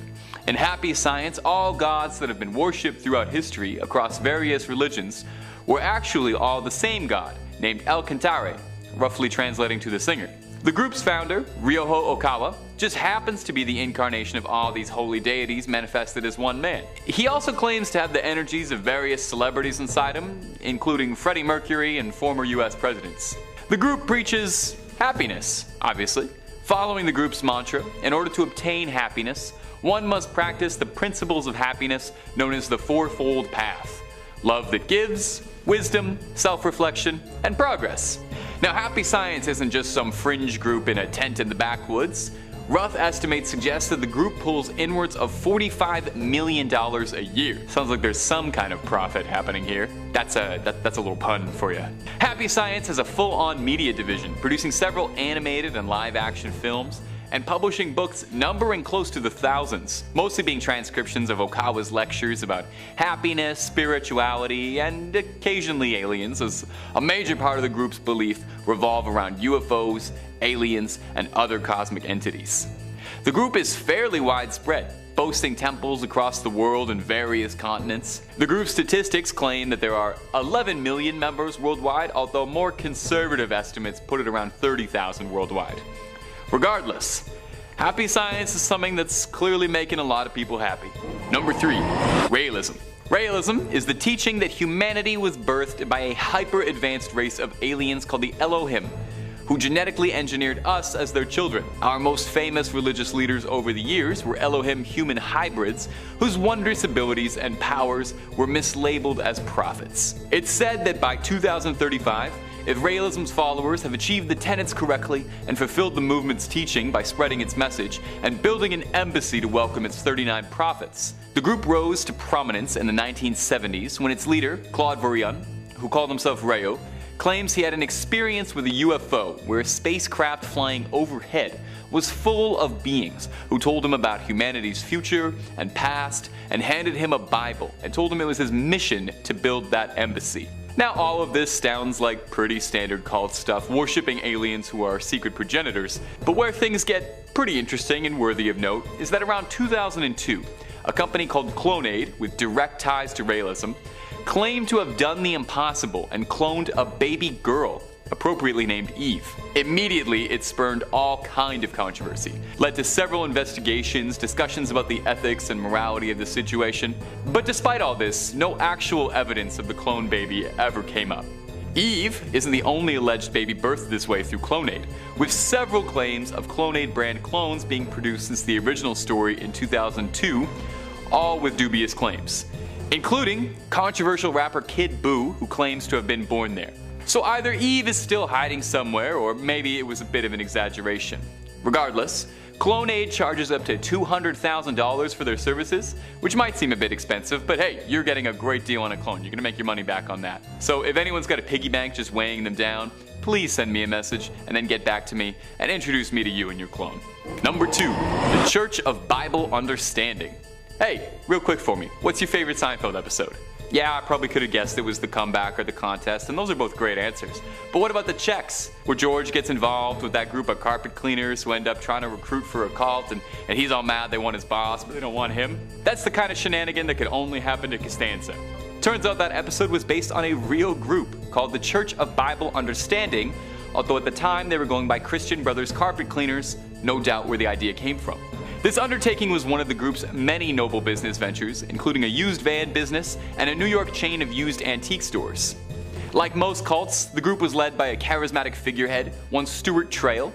In Happy Science, all gods that have been worshipped throughout history across various religions were actually all the same god, named El Cantare, roughly translating to the singer. The group's founder, Ryoho Okawa, just happens to be the incarnation of all these holy deities manifested as one man. He also claims to have the energies of various celebrities inside him, including Freddie Mercury and former US presidents. The group preaches happiness, obviously. Following the group's mantra, in order to obtain happiness, one must practice the principles of happiness known as the fourfold path: love that gives, wisdom, self-reflection, and progress. Now, Happy Science isn't just some fringe group in a tent in the backwoods. Rough estimates suggest that the group pulls inwards of $45 million a year. Sounds like there's some kind of profit happening here. That's a little pun for you. Happy Science has a full-on media division, producing several animated and live-action films, and publishing books numbering close to the thousands, mostly being transcriptions of Okawa's lectures about happiness, spirituality, and occasionally aliens, as a major part of the group's belief revolve around UFOs, aliens, and other cosmic entities. The group is fairly widespread, boasting temples across the world and various continents. The group's statistics claim that there are 11 million members worldwide, although more conservative estimates put it around 30,000 worldwide. Regardless, Happy Science is something that's clearly making a lot of people happy. Number 3, Raelism. Raelism is the teaching that humanity was birthed by a hyper-advanced race of aliens called the Elohim, who genetically engineered us as their children. Our most famous religious leaders over the years were Elohim human hybrids, whose wondrous abilities and powers were mislabeled as prophets. It's said that by 2035, if Raelism's followers have achieved the tenets correctly and fulfilled the movement's teaching by spreading its message and building an embassy to welcome its 39 prophets. The group rose to prominence in the 1970s when its leader, Claude Vorilhon, who called himself Rayo, claims he had an experience with a UFO where a spacecraft flying overhead was full of beings who told him about humanity's future and past and handed him a Bible and told him it was his mission to build that embassy. Now, all of this sounds like pretty standard cult stuff, worshipping aliens who are secret progenitors, but where things get pretty interesting and worthy of note is that around 2002, a company called Clonaid, with direct ties to Raelism, claimed to have done the impossible and cloned a baby girl, appropriately named Eve. Immediately, it spurned all kind of controversy, led to several investigations, discussions about the ethics and morality of the situation, but despite all this, no actual evidence of the clone baby ever came up. Eve isn't the only alleged baby birthed this way through Clonaid, with several claims of Clonaid brand clones being produced since the original story in 2002, all with dubious claims, including controversial rapper Kid Buu, who claims to have been born there. So either Eve is still hiding somewhere, or maybe it was a bit of an exaggeration. Regardless, Clonaid charges up to $200,000 for their services, which might seem a bit expensive, but hey, you're getting a great deal on a clone. You're gonna make your money back on that. So if anyone's got a piggy bank just weighing them down, please send me a message and then get back to me and introduce me to you and your clone. Number 2, the Church of Bible Understanding. Hey, real quick for me, what's your favorite Seinfeld episode? Yeah, I probably could have guessed it was the comeback or the contest, and those are both great answers. But what about the checks, where George gets involved with that group of carpet cleaners who end up trying to recruit for a cult, and he's all mad they want his boss, but they don't want him? That's the kind of shenanigan that could only happen to Costanza. Turns out that episode was based on a real group called the Church of Bible Understanding, although at the time they were going by Christian Brothers Carpet Cleaners, no doubt where the idea came from. This undertaking was one of the group's many noble business ventures, including a used van business and a New York chain of used antique stores. Like most cults, the group was led by a charismatic figurehead, one Stuart Trail,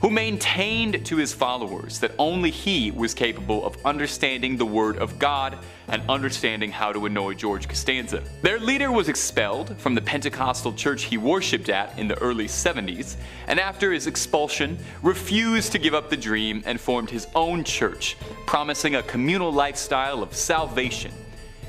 who maintained to his followers that only he was capable of understanding the Word of God and understanding how to annoy George Costanza. Their leader was expelled from the Pentecostal church he worshipped at in the early 70s, and after his expulsion, refused to give up the dream and formed his own church, promising a communal lifestyle of salvation,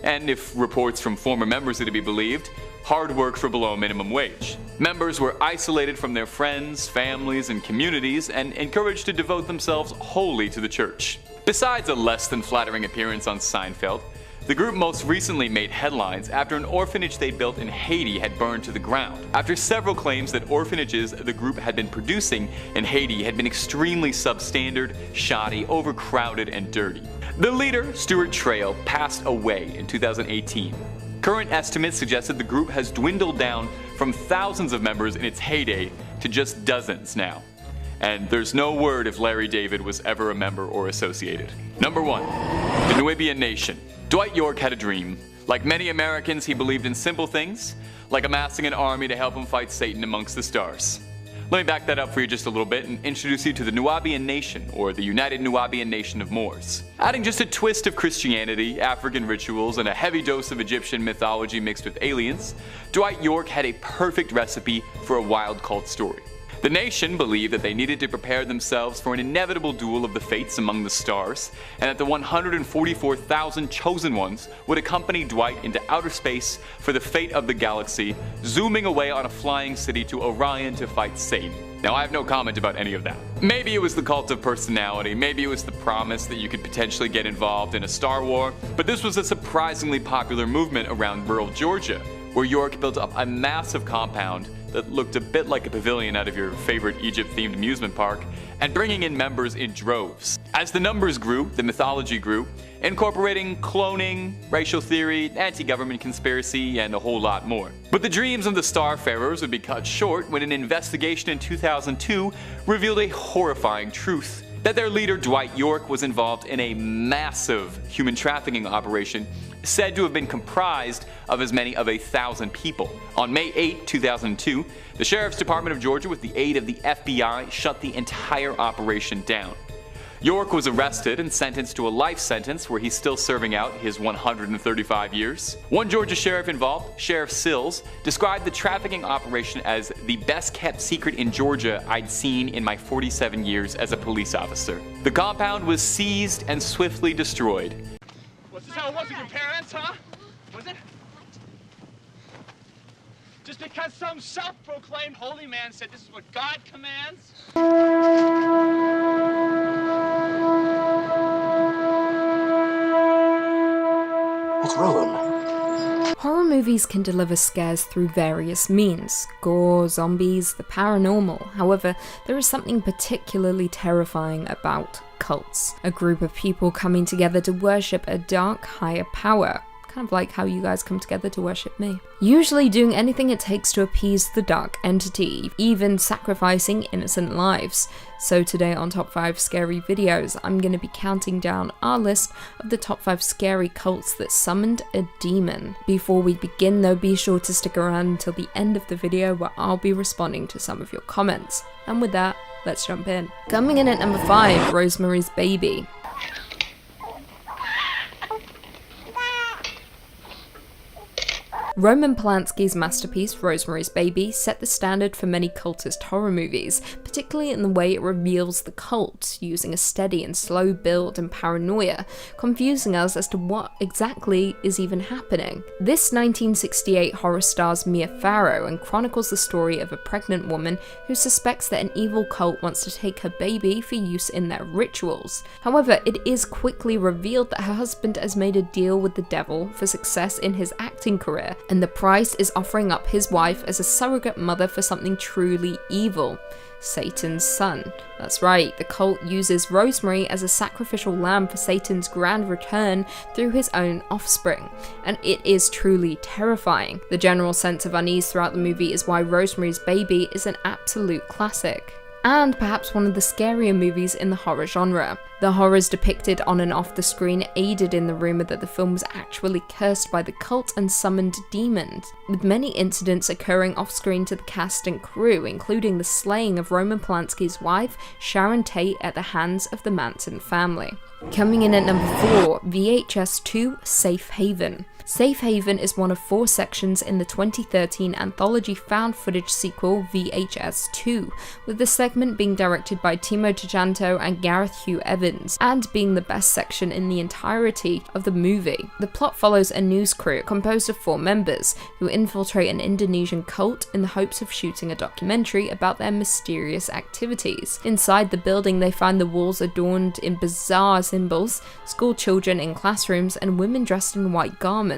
and if reports from former members are to be believed, hard work for below minimum wage. Members were isolated from their friends, families, and communities and encouraged to devote themselves wholly to the church. Besides a less than flattering appearance on Seinfeld, the group most recently made headlines after an orphanage they built in Haiti had burned to the ground, after several claims that orphanages the group had been producing in Haiti had been extremely substandard, shoddy, overcrowded, and dirty. The leader, Stuart Trail, passed away in 2018. Current estimates suggested the group has dwindled down from thousands of members in its heyday to just dozens now. And there's no word if Larry David was ever a member or associated. Number 1. The Nuwabian Nation. Dwight York had a dream. Like many Americans, he believed in simple things, like amassing an army to help him fight Satan amongst the stars. Let me back that up for you just a little bit and introduce you to the Nuwabian Nation, or the United Nuwabian Nation of Moors. Adding just a twist of Christianity, African rituals, and a heavy dose of Egyptian mythology mixed with aliens, Dwight York had a perfect recipe for a wild cult story. The nation believed that they needed to prepare themselves for an inevitable duel of the fates among the stars, and that the 144,000 chosen ones would accompany Dwight into outer space for the fate of the galaxy, zooming away on a flying city to Orion to fight Satan. Now, I have no comment about any of that. Maybe it was the cult of personality, maybe it was the promise that you could potentially get involved in a Star War, but this was a surprisingly popular movement around rural Georgia, where York built up a massive compound that looked a bit like a pavilion out of your favorite Egypt-themed amusement park, and bringing in members in droves. As the numbers grew, the mythology grew, incorporating cloning, racial theory, anti-government conspiracy, and a whole lot more. But the dreams of the Starfarers would be cut short when an investigation in 2002 revealed a horrifying truth: that their leader Dwight York was involved in a massive human trafficking operation said to have been comprised of as many of 1,000 people. On May 8, 2002, the Sheriff's Department of Georgia, with the aid of the FBI, shut the entire operation down. York was arrested and sentenced to a life sentence where he's still serving out his 135 years. One Georgia sheriff involved, Sheriff Sills, described the trafficking operation as the best kept secret in Georgia I'd seen in my 47 years as a police officer. The compound was seized and swiftly destroyed. Was this how it was with your parents, huh? Was it? Just because some self-proclaimed holy man said this is what God commands? It's ruin. Horror movies can deliver scares through various means: gore, zombies, the paranormal. However, there is something particularly terrifying about cults. A group of people coming together to worship a dark higher power. Kind of like how you guys come together to worship me. Usually doing anything it takes to appease the dark entity, even sacrificing innocent lives. So today on Top 5 Scary Videos, I'm going to be counting down our list of the top 5 scary cults that summoned a demon. Before we begin though, be sure to stick around until the end of the video where I'll be responding to some of your comments. And with that, let's jump in. Coming in at number 5, Rosemary's Baby. Roman Polanski's masterpiece, Rosemary's Baby, set the standard for many cultist horror movies, particularly in the way it reveals the cult, using a steady and slow build and paranoia, confusing us as to what exactly is even happening. This 1968 horror stars Mia Farrow and chronicles the story of a pregnant woman who suspects that an evil cult wants to take her baby for use in their rituals. However, it is quickly revealed that her husband has made a deal with the devil for success in his acting career, and the price is offering up his wife as a surrogate mother for something truly evil: Satan's son. That's right, the cult uses Rosemary as a sacrificial lamb for Satan's grand return through his own offspring, and it is truly terrifying. The general sense of unease throughout the movie is why Rosemary's Baby is an absolute classic, and perhaps one of the scarier movies in the horror genre. The horrors depicted on and off the screen aided in the rumour that the film was actually cursed by the cult and summoned demons, with many incidents occurring off-screen to the cast and crew, including the slaying of Roman Polanski's wife, Sharon Tate, at the hands of the Manson family. Coming in at number 4, VHS 2 Safe Haven. Safe Haven is one of 4 sections in the 2013 anthology found footage sequel VHS 2, with the segment being directed by Timo Tjahjanto and Gareth Hugh Evans, and being the best section in the entirety of the movie. The plot follows a news crew composed of 4 members who infiltrate an Indonesian cult in the hopes of shooting a documentary about their mysterious activities. Inside the building, they find the walls adorned in bizarre symbols, school children in classrooms, and women dressed in white garments.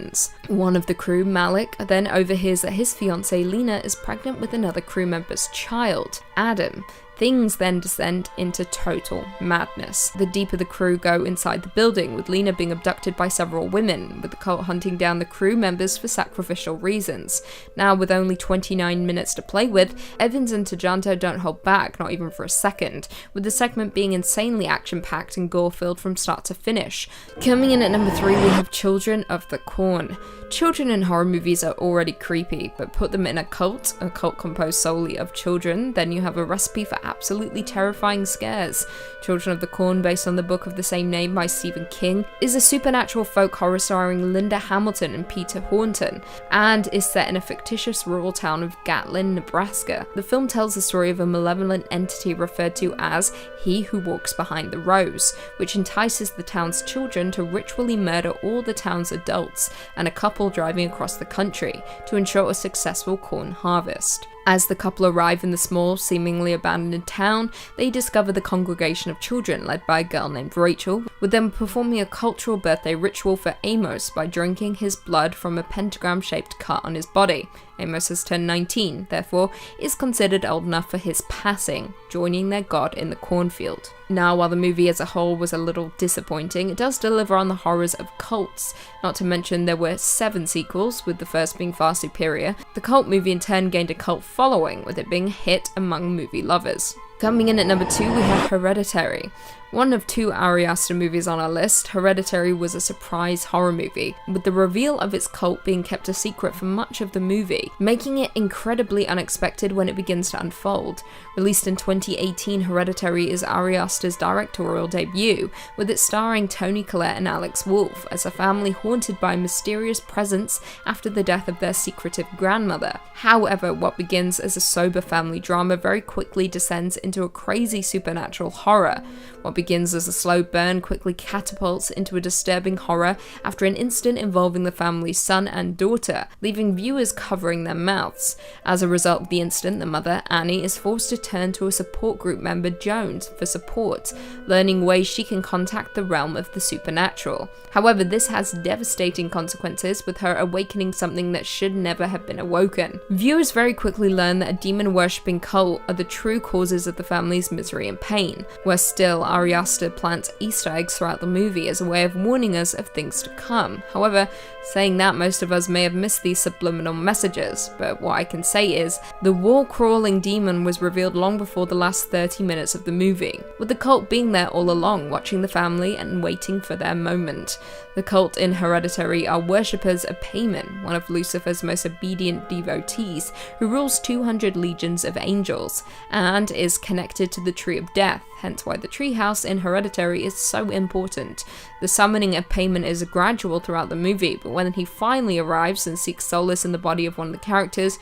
One of the crew, Malik, then overhears that his fiancée Lena is pregnant with another crew member's child, Adam. Things then descend into total madness. The deeper the crew go inside the building, with Lena being abducted by several women, with the cult hunting down the crew members for sacrificial reasons. Now, with only 29 minutes to play with, Evans and Tjahjanto don't hold back, not even for a second, with the segment being insanely action-packed and gore-filled from start to finish. Coming in at number 3, we have Children of the Corn. Children in horror movies are already creepy, but put them in a cult composed solely of children, then you have a recipe for absolutely terrifying scares. Children of the Corn, based on the book of the same name by Stephen King, is a supernatural folk horror starring Linda Hamilton and Peter Horton, and is set in a fictitious rural town of Gatlin, Nebraska. The film tells the story of a malevolent entity referred to as He Who Walks Behind the Rose, which entices the town's children to ritually murder all the town's adults and a couple driving across the country to ensure a successful corn harvest. As the couple arrive in the small, seemingly abandoned town, they discover the congregation of children led by a girl named Rachel, with them performing a cultural birthday ritual for Amos by drinking his blood from a pentagram-shaped cut on his body. Amos has turned 19, therefore is considered old enough for his passing, joining their god in the cornfield. Now, while the movie as a whole was a little disappointing, it does deliver on the horrors of cults. Not to mention there were 7 sequels, with the first being far superior. The cult movie in turn gained a cult following, with it being a hit among movie lovers. Coming in at number 2, we have Hereditary. One of 2 Ari Aster movies on our list, Hereditary was a surprise horror movie, with the reveal of its cult being kept a secret for much of the movie, making it incredibly unexpected when it begins to unfold. Released in 2018, Hereditary is Ari Aster's directorial debut, with it starring Toni Collette and Alex Wolff as a family haunted by a mysterious presence after the death of their secretive grandmother. However, what begins as a sober family drama very quickly descends into a crazy supernatural horror. What begins as a slow burn quickly catapults into a disturbing horror after an incident involving the family's son and daughter, leaving viewers covering their mouths. As a result of the incident, the mother, Annie, is forced to turn to a support group member, Jones, for support, learning ways she can contact the realm of the supernatural. However, this has devastating consequences, with her awakening something that should never have been awoken. Viewers very quickly learn that a demon-worshipping cult are the true causes of the family's misery and pain. Worse still, Ari Aster plants Easter eggs throughout the movie as a way of warning us of things to come. However, saying that, most of us may have missed these subliminal messages, but what I can say is, the wall-crawling demon was revealed long before the last 30 minutes of the movie, with the cult being there all along, watching the family and waiting for their moment. The cult in Hereditary are worshippers of Paimon, one of Lucifer's most obedient devotees, who rules 200 legions of angels, and is connected to the Tree of Death, hence why the treehouse in Hereditary is so important. The summoning of Paimon is gradual throughout the movie, but when he finally arrives and seeks solace in the body of one of the characters,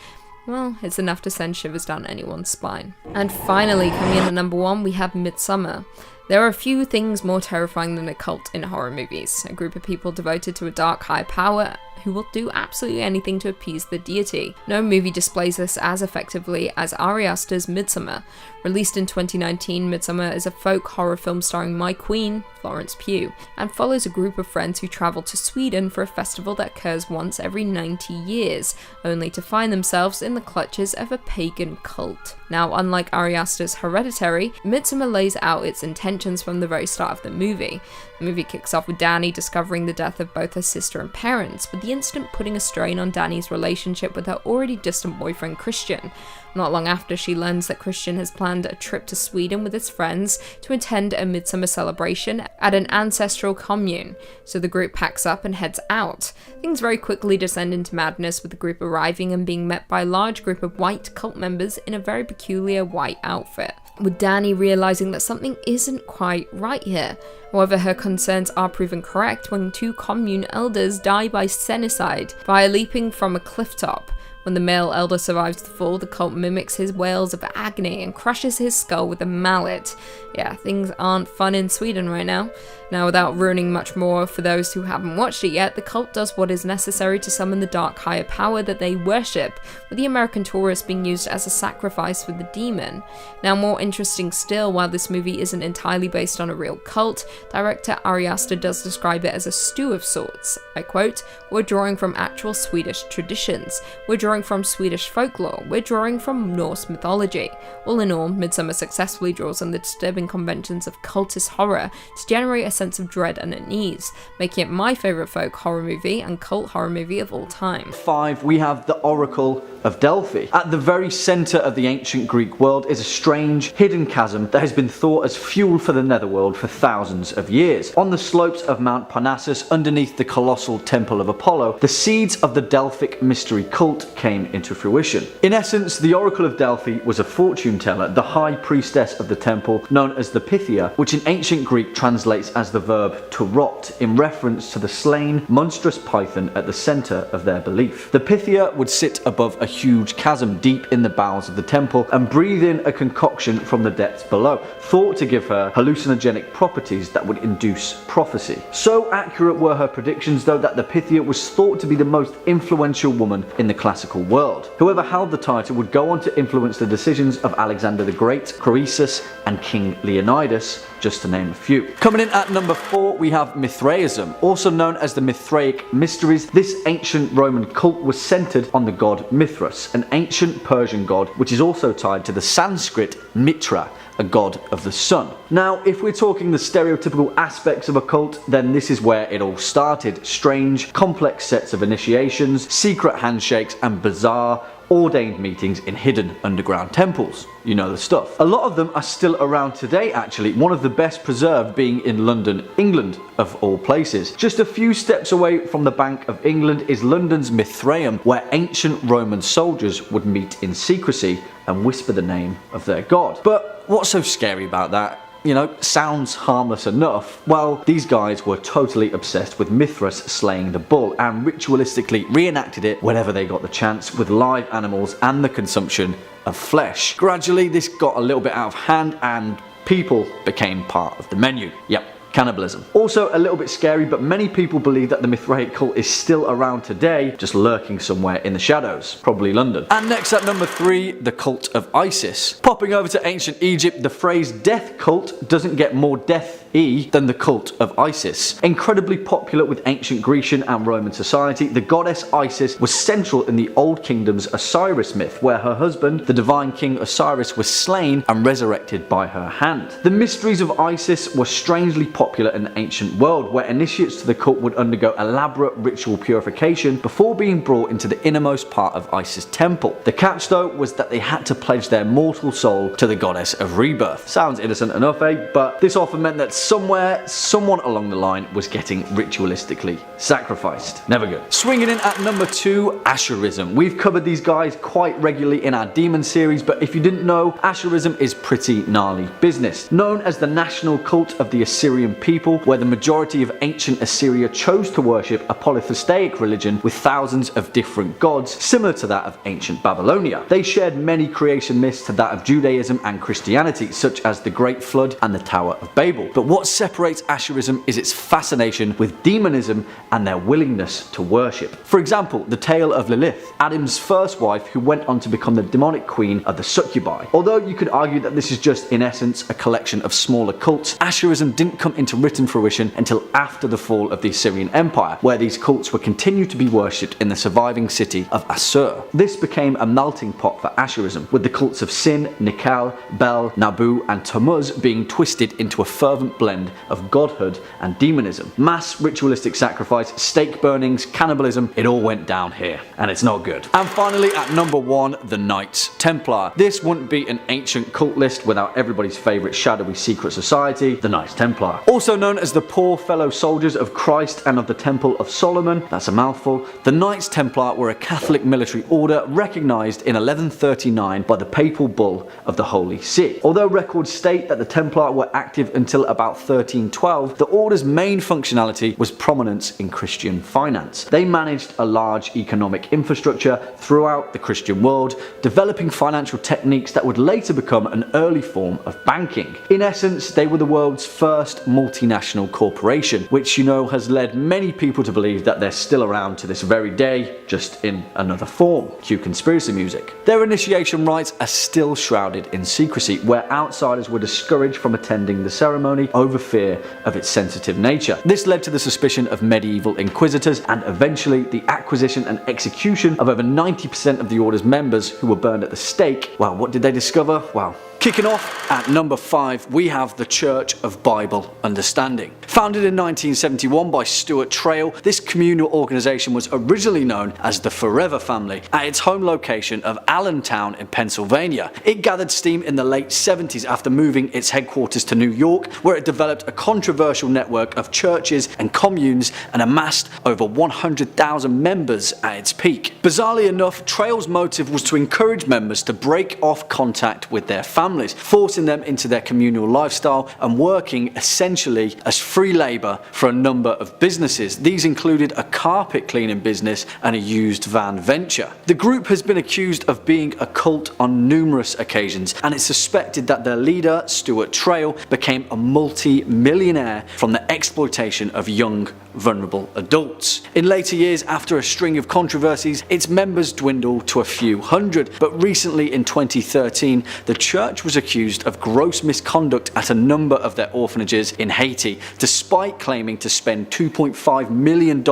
well, it's enough to send shivers down anyone's spine. And finally, coming in at number 1, we have Midsommar. There are few things more terrifying than a cult in horror movies, a group of people devoted to a dark high power who will do absolutely anything to appease the deity. No movie displays this as effectively as Ari Aster's Midsommar. Released in 2019, Midsommar is a folk horror film starring my queen, Florence Pugh, and follows a group of friends who travel to Sweden for a festival that occurs once every 90 years, only to find themselves in the clutches of a pagan cult. Now, unlike Ari Aster's Hereditary, Midsommar lays out its intentions from the very start of the movie. The movie kicks off with Dani discovering the death of both her sister and parents, with the incident putting a strain on Dani's relationship with her already distant boyfriend Christian. Not long after, she learns that Christian has planned a trip to Sweden with his friends to attend a midsummer celebration at an ancestral commune, so the group packs up and heads out. Things very quickly descend into madness, with the group arriving and being met by a large group of white cult members in a very peculiar white outfit, with Dani realizing that something isn't quite right here. However, her concerns are proven correct when 2 commune elders die by senicide via leaping from a cliff top. When the male elder survives the fall, the cult mimics his wails of agony and crushes his skull with a mallet. Yeah, things aren't fun in Sweden right now. Now, without ruining much more for those who haven't watched it yet, the cult does what is necessary to summon the dark higher power that they worship, with the American tourist being used as a sacrifice for the demon. Now, more interesting still, while this movie isn't entirely based on a real cult, director Ari Aster does describe it as a stew of sorts. I quote, "We're drawing from actual Swedish traditions. We're drawing from Swedish folklore. We're drawing from Norse mythology." All in all, Midsommar successfully draws on the disturbing conventions of cultist horror to generate a sense of dread and unease, making it my favourite folk horror movie and cult horror movie of all time. 5, we have the Oracle of Delphi. At the very centre of the ancient Greek world is a strange, hidden chasm that has been thought as fuel for the netherworld for thousands of years. On the slopes of Mount Parnassus, underneath the colossal Temple of Apollo, the seeds of the Delphic mystery cult came into fruition. In essence, the Oracle of Delphi was a fortune teller, the high priestess of the temple, known as the Pythia, which in ancient Greek translates as the verb to rot, in reference to the slain, monstrous python at the centre of their belief. The Pythia would sit above a huge chasm deep in the bowels of the temple and breathe in a concoction from the depths below, thought to give her hallucinogenic properties that would induce prophecy. So accurate were her predictions, though, that the Pythia was thought to be the most influential woman in the classical world. Whoever held the title would go on to influence the decisions of Alexander the Great, Croesus, and King Leonidas, just to name a few. Coming in at number 4, we have Mithraism, also known as the Mithraic Mysteries. This ancient Roman cult was centered on the god Mithras, an ancient Persian god which is also tied to the Sanskrit Mitra, a god of the sun. Now, if we're talking the stereotypical aspects of a cult, then this is where it all started. Strange, complex sets of initiations, secret handshakes, and bizarre, ordained meetings in hidden underground temples. You know the stuff. A lot of them are still around today, actually, one of the best preserved being in London, England, of all places. Just a few steps away from the Bank of England is London's Mithraeum, where ancient Roman soldiers would meet in secrecy and whisper the name of their god. But what's so scary about that? You know, sounds harmless enough. Well, these guys were totally obsessed with Mithras slaying the bull and ritualistically reenacted it whenever they got the chance, with live animals and the consumption of flesh. Gradually, this got a little bit out of hand and People became part of the menu. Yep. Cannibalism. Also a little bit scary, but many people believe that the Mithraic cult is still around today, just lurking somewhere in the shadows, probably London. And next at number 3, the cult of Isis. Popping over to ancient Egypt, the phrase death cult doesn't get more death-y than the cult of Isis. Incredibly popular with ancient Grecian and Roman society, the goddess Isis was central in the Old Kingdom's Osiris myth, where her husband, the divine king Osiris, was slain and resurrected by her hand. The mysteries of Isis were strangely popular in the ancient world, where initiates to the cult would undergo elaborate ritual purification before being brought into the innermost part of Isis' temple. The catch though was that they had to pledge their mortal soul to the goddess of rebirth. Sounds innocent enough, eh? But this often meant that somewhere, someone along the line was getting ritualistically sacrificed. Never good. Swinging in at number 2, Ashurism. We've covered these guys quite regularly in our demon series, but if you didn't know, Ashurism is pretty gnarly business. Known as the national cult of the Assyrian people, where the majority of ancient Assyria chose to worship a polytheistic religion with thousands of different gods, similar to that of ancient Babylonia. They shared many creation myths to that of Judaism and Christianity, such as the Great Flood and the Tower of Babel. But what separates Ashurism is its fascination with demonism and their willingness to worship. For example, the tale of Lilith, Adam's first wife, who went on to become the demonic queen of the succubi. Although you could argue that this is just in essence a collection of smaller cults, Ashurism didn't come into written fruition until after the fall of the Assyrian Empire, where these cults were continued to be worshipped in the surviving city of Assur. This became a melting pot for Ashurism, with the cults of Sin, Nikal, Bel, Nabu and Tammuz being twisted into a fervent blend of godhood and demonism. Mass ritualistic sacrifice, stake burnings, cannibalism, it all went down here, and it's not good. And finally at number 1, the Knights Templar. This wouldn't be an ancient cult list without everybody's favourite shadowy secret society, the Knights Templar. Also known as the poor fellow soldiers of Christ and of the Temple of Solomon, that's a mouthful, the Knights Templar were a Catholic military order recognised in 1139 by the papal bull of the Holy See. Although records state that the Templar were active until about 1312, the order's main functionality was prominence in Christian finance. They managed a large economic infrastructure throughout the Christian world, developing financial techniques that would later become an early form of banking. In essence, they were the world's first multinational corporation, which has led many people to believe that they're still around to this very day, just in another form. Cue conspiracy music. Their initiation rites are still shrouded in secrecy, where outsiders were discouraged from attending the ceremony over fear of its sensitive nature. This led to the suspicion of medieval inquisitors and eventually the acquisition and execution of over 90% of the order's members, who were burned at the stake. Well, what did they discover? Well, kicking off at number 5, we have the Church of Bible Understanding. Founded in 1971 by Stuart Trail, this communal organisation was originally known as the Forever Family at its home location of Allentown in Pennsylvania. It gathered steam in the late 70s after moving its headquarters to New York, where it developed a controversial network of churches and communes and amassed over 100,000 members at its peak. Bizarrely enough, Trail's motive was to encourage members to break off contact with their families, forcing them into their communal lifestyle and working essentially as free labour for a number of businesses. These included a carpet cleaning business and a used van venture. The group has been accused of being a cult on numerous occasions, and it's suspected that their leader, Stuart Trail, became a multi-millionaire from the exploitation of young, vulnerable adults. In later years, after a string of controversies, its members dwindled to a few hundred, but recently in 2013, the church was accused of gross misconduct at a number of their orphanages in Haiti, despite claiming to spend $2.5 million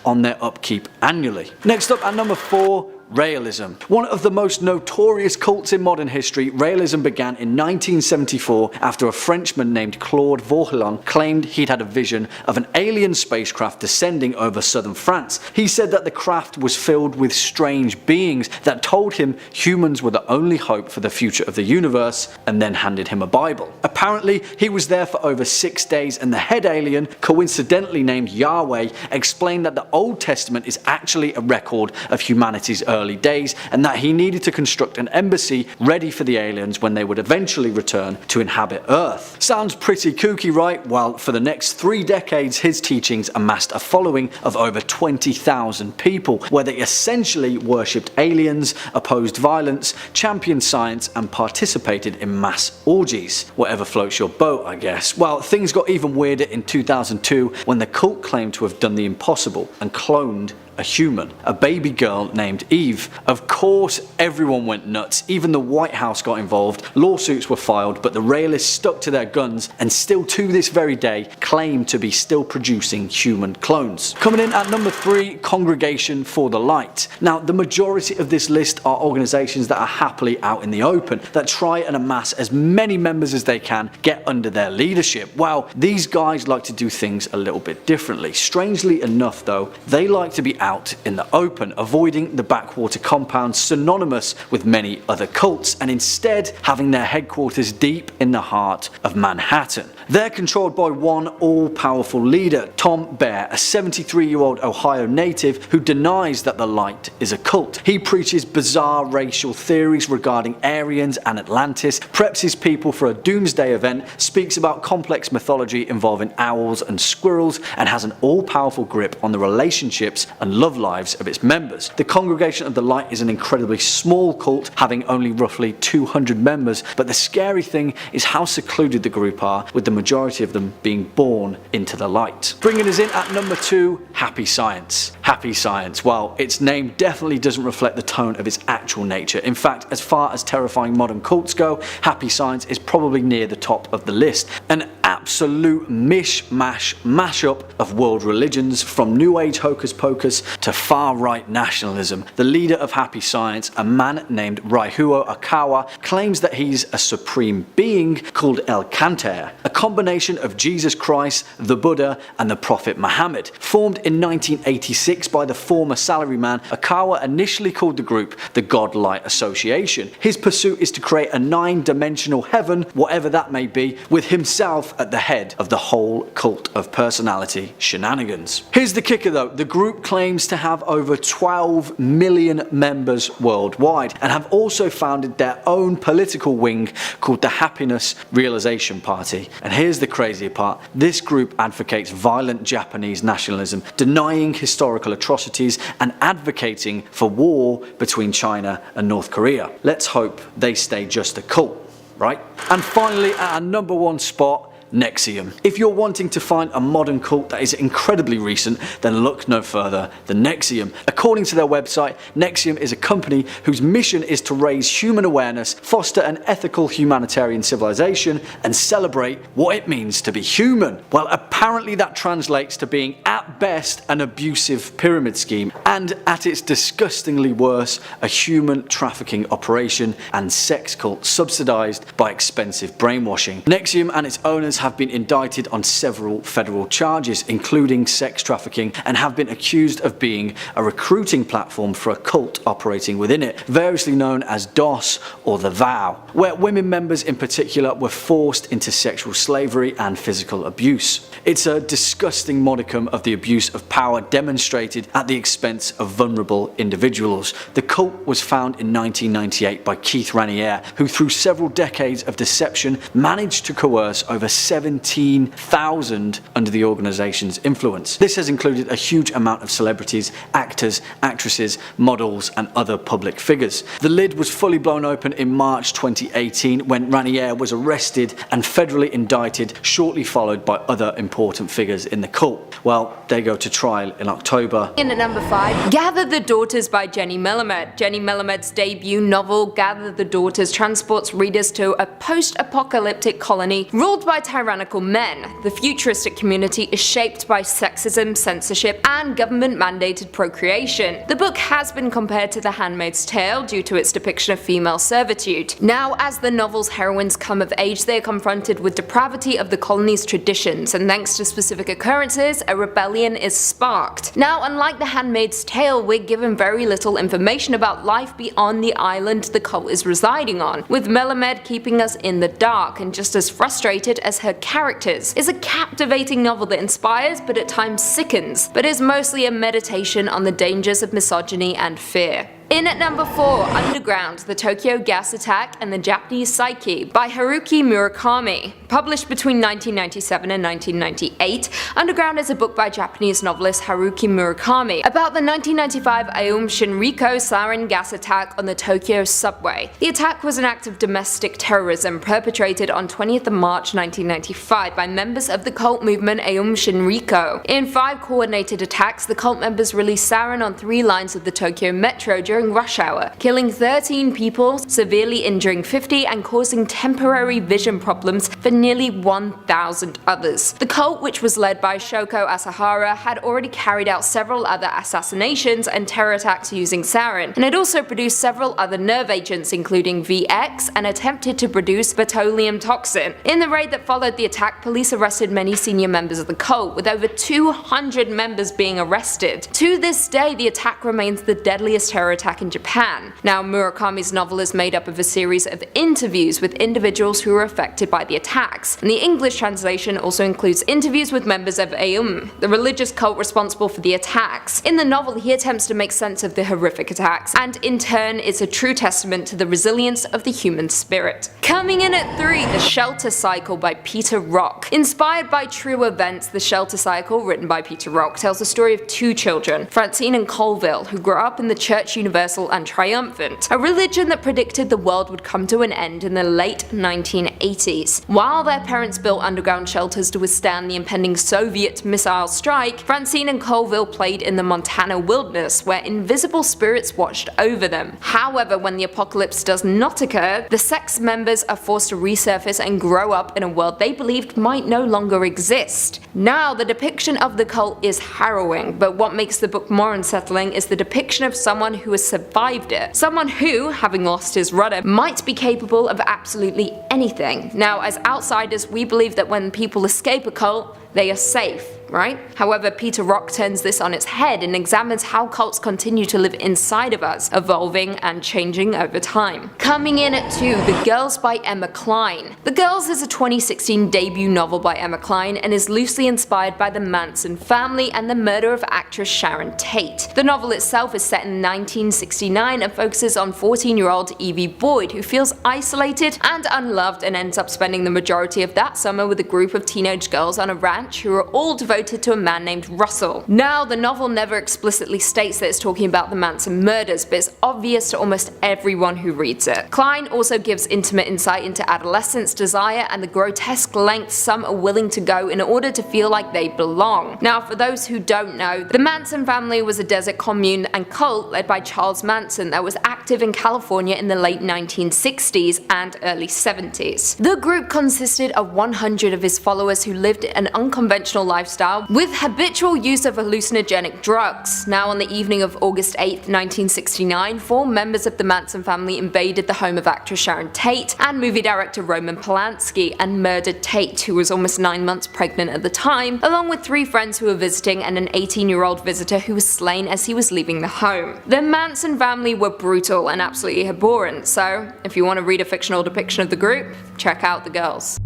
on their upkeep annually. Next up at number 4, Raelism. One of the most notorious cults in modern history, Raelism began in 1974 after a Frenchman named Claude Vauquelin claimed he'd had a vision of an alien spacecraft descending over southern France. He said that the craft was filled with strange beings that told him humans were the only hope for the future of the universe, and then handed him a Bible. Apparently, he was there for over 6 days, and the head alien, coincidentally named Yahweh, explained that the Old Testament is actually a record of humanity's early early days, and that he needed to construct an embassy ready for the aliens when they would eventually return to inhabit Earth. Sounds pretty kooky, right? Well, for the next 3 decades, his teachings amassed a following of over 20,000 people, where they essentially worshipped aliens, opposed violence, championed science, and participated in mass orgies. Whatever floats your boat, I guess. Well, things got even weirder in 2002 when the cult claimed to have done the impossible and cloned a human, a baby girl named Eve. Of course, everyone went nuts. Even the White House got involved. Lawsuits were filed, but the Raelists stuck to their guns and still to this very day claim to be still producing human clones. Coming in at number 3, Congregation for the Light. Now, the majority of this list are organizations that are happily out in the open, that try and amass as many members as they can, get under their leadership. Well, these guys like to do things a little bit differently. Strangely enough though, they like to be out in the open, avoiding the backwater compounds synonymous with many other cults, and instead having their headquarters deep in the heart of Manhattan. They're controlled by one all-powerful leader, Tom Bear, a 73-year-old Ohio native who denies that the light is a cult. He preaches bizarre racial theories regarding Aryans and Atlantis, preps his people for a doomsday event, speaks about complex mythology involving owls and squirrels, and has an all-powerful grip on the relationships and love lives of its members. The Congregation of the Light is an incredibly small cult, having only roughly 200 members, but the scary thing is how secluded the group are, with the majority of them being born into the light. Bringing us in at number 2, Happy Science. Happy Science, well, its name definitely doesn't reflect the tone of its actual nature. In fact, as far as terrifying modern cults go, Happy Science is probably near the top of the list. An absolute mishmash mashup of world religions, from New Age hocus pocus to far-right nationalism. The leader of Happy Science, a man named Raihuo Akawa, claims that he's a supreme being called El Kanter, a combination of Jesus Christ, the Buddha, and the Prophet Muhammad. Formed in 1986 by the former salaryman, Akawa initially called the group the God-Light Association. His pursuit is to create a 9-dimensional heaven, whatever that may be, with himself at the head of the whole cult of personality shenanigans. Here's the kicker though, the group claims to have over 12 million members worldwide, and have also founded their own political wing called the Happiness Realization Party. And here's the crazier part, this group advocates violent Japanese nationalism, denying historical atrocities, and advocating for war between China and North Korea. Let's hope they stay just a cult, right? And finally, at our number 1 spot, NEXIUM. If you're wanting to find a modern cult that is incredibly recent, then look no further than NEXIUM. According to their website, NEXIUM is a company whose mission is to raise human awareness, foster an ethical humanitarian civilization, and celebrate what it means to be human. Well, apparently that translates to being at best an abusive pyramid scheme, and at its disgustingly worse, a human trafficking operation and sex cult subsidized by expensive brainwashing. NEXIUM and its owners have been indicted on several federal charges, including sex trafficking, and have been accused of being a recruiting platform for a cult operating within it, variously known as DOS or the Vow, where women members in particular were forced into sexual slavery and physical abuse. It's a disgusting modicum of the abuse of power demonstrated at the expense of vulnerable individuals. The cult was founded in 1998 by Keith Raniere, who through several decades of deception managed to coerce over 17,000 under the organization's influence. This has included a huge amount of celebrities, actors, actresses, models, and other public figures. The lid was fully blown open in March 2018 when Raniere was arrested and federally indicted, shortly followed by other important figures in the cult. Well, they go to trial in October. In at number 5, Gather the Daughters by Jenny Melamed. Jenny Melamed's debut novel, Gather the Daughters, transports readers to a post-apocalyptic colony ruled by tyrannical men. The futuristic community is shaped by sexism, censorship, and government-mandated procreation. The book has been compared to The Handmaid's Tale due to its depiction of female servitude. Now, as the novel's heroines come of age, they are confronted with depravity of the colony's traditions, and thanks to specific occurrences, a rebellion is sparked. Now, unlike The Handmaid's Tale, we're given very little information about life beyond the island the cult is residing on, with Melamed keeping us in the dark and just as frustrated as her characters. Is a captivating novel that inspires but at times sickens, but is mostly a meditation on the dangers of misogyny and fear. In at number 4, Underground, the Tokyo Gas Attack and the Japanese Psyche by Haruki Murakami. Published between 1997 and 1998, Underground is a book by Japanese novelist Haruki Murakami about the 1995 Aum Shinrikyo sarin gas attack on the Tokyo subway. The attack was an act of domestic terrorism perpetrated on 20th of March 1995 by members of the cult movement Aum Shinrikyo. In 5 coordinated attacks, the cult members released sarin on 3 lines of the Tokyo metro during rush hour, killing 13 people, severely injuring 50 and causing temporary vision problems for nearly 1,000 others. The cult, which was led by Shoko Asahara, had already carried out several other assassinations and terror attacks using sarin, and had also produced several other nerve agents including VX and attempted to produce botulinum toxin. In the raid that followed the attack, police arrested many senior members of the cult, with over 200 members being arrested. To this day, the attack remains the deadliest terror attack in Japan. Now, Murakami's novel is made up of a series of interviews with individuals who were affected by the attacks, and the English translation also includes interviews with members of Aum, the religious cult responsible for the attacks. In the novel, he attempts to make sense of the horrific attacks, and in turn is a true testament to the resilience of the human spirit. Coming in at 3, The Shelter Cycle by Peter Rock. Inspired by true events, The Shelter Cycle, written by Peter Rock, tells the story of 2 children, Francine and Colville, who grew up in the Church Universal and Triumphant, a religion that predicted the world would come to an end in the late 1980s. While their parents built underground shelters to withstand the impending Soviet missile strike, Francine and Colville played in the Montana wilderness where invisible spirits watched over them. However, when the apocalypse does not occur, the sect's members are forced to resurface and grow up in a world they believed might no longer exist. Now, the depiction of the cult is harrowing, but what makes the book more unsettling is the depiction of someone who has survived it. Someone who, having lost his rudder, might be capable of absolutely anything. Now, as outsiders, we believe that when people escape a cult, they are safe, right? However, Peter Rock turns this on its head and examines how cults continue to live inside of us, evolving and changing over time. Coming in at 2, The Girls by Emma Cline. The Girls is a 2016 debut novel by Emma Cline and is loosely inspired by the Manson family and the murder of actress Sharon Tate. The novel itself is set in 1969 and focuses on 14-year-old Evie Boyd, who feels isolated and unloved and ends up spending the majority of that summer with a group of teenage girls on a ranch who are all devoted to a man named Russell. Now, the novel never explicitly states that it's talking about the Manson murders, but it's obvious to almost everyone who reads it. Cline also gives intimate insight into adolescence, desire, and the grotesque lengths some are willing to go in order to feel like they belong. Now, for those who don't know, the Manson family was a desert commune and cult led by Charles Manson that was active in California in the late 1960s and early 70s. The group consisted of 100 of his followers who lived an unconventional lifestyle with habitual use of hallucinogenic drugs. Now, on the evening of August 8, 1969, 4 members of the Manson family invaded the home of actress Sharon Tate and movie director Roman Polanski and murdered Tate, who was almost 9 months pregnant at the time, along with 3 friends who were visiting and an 18-year-old visitor who was slain as he was leaving the home. The Manson family were brutal and absolutely abhorrent, so if you want to read a fictional depiction of the group, check out The Girls.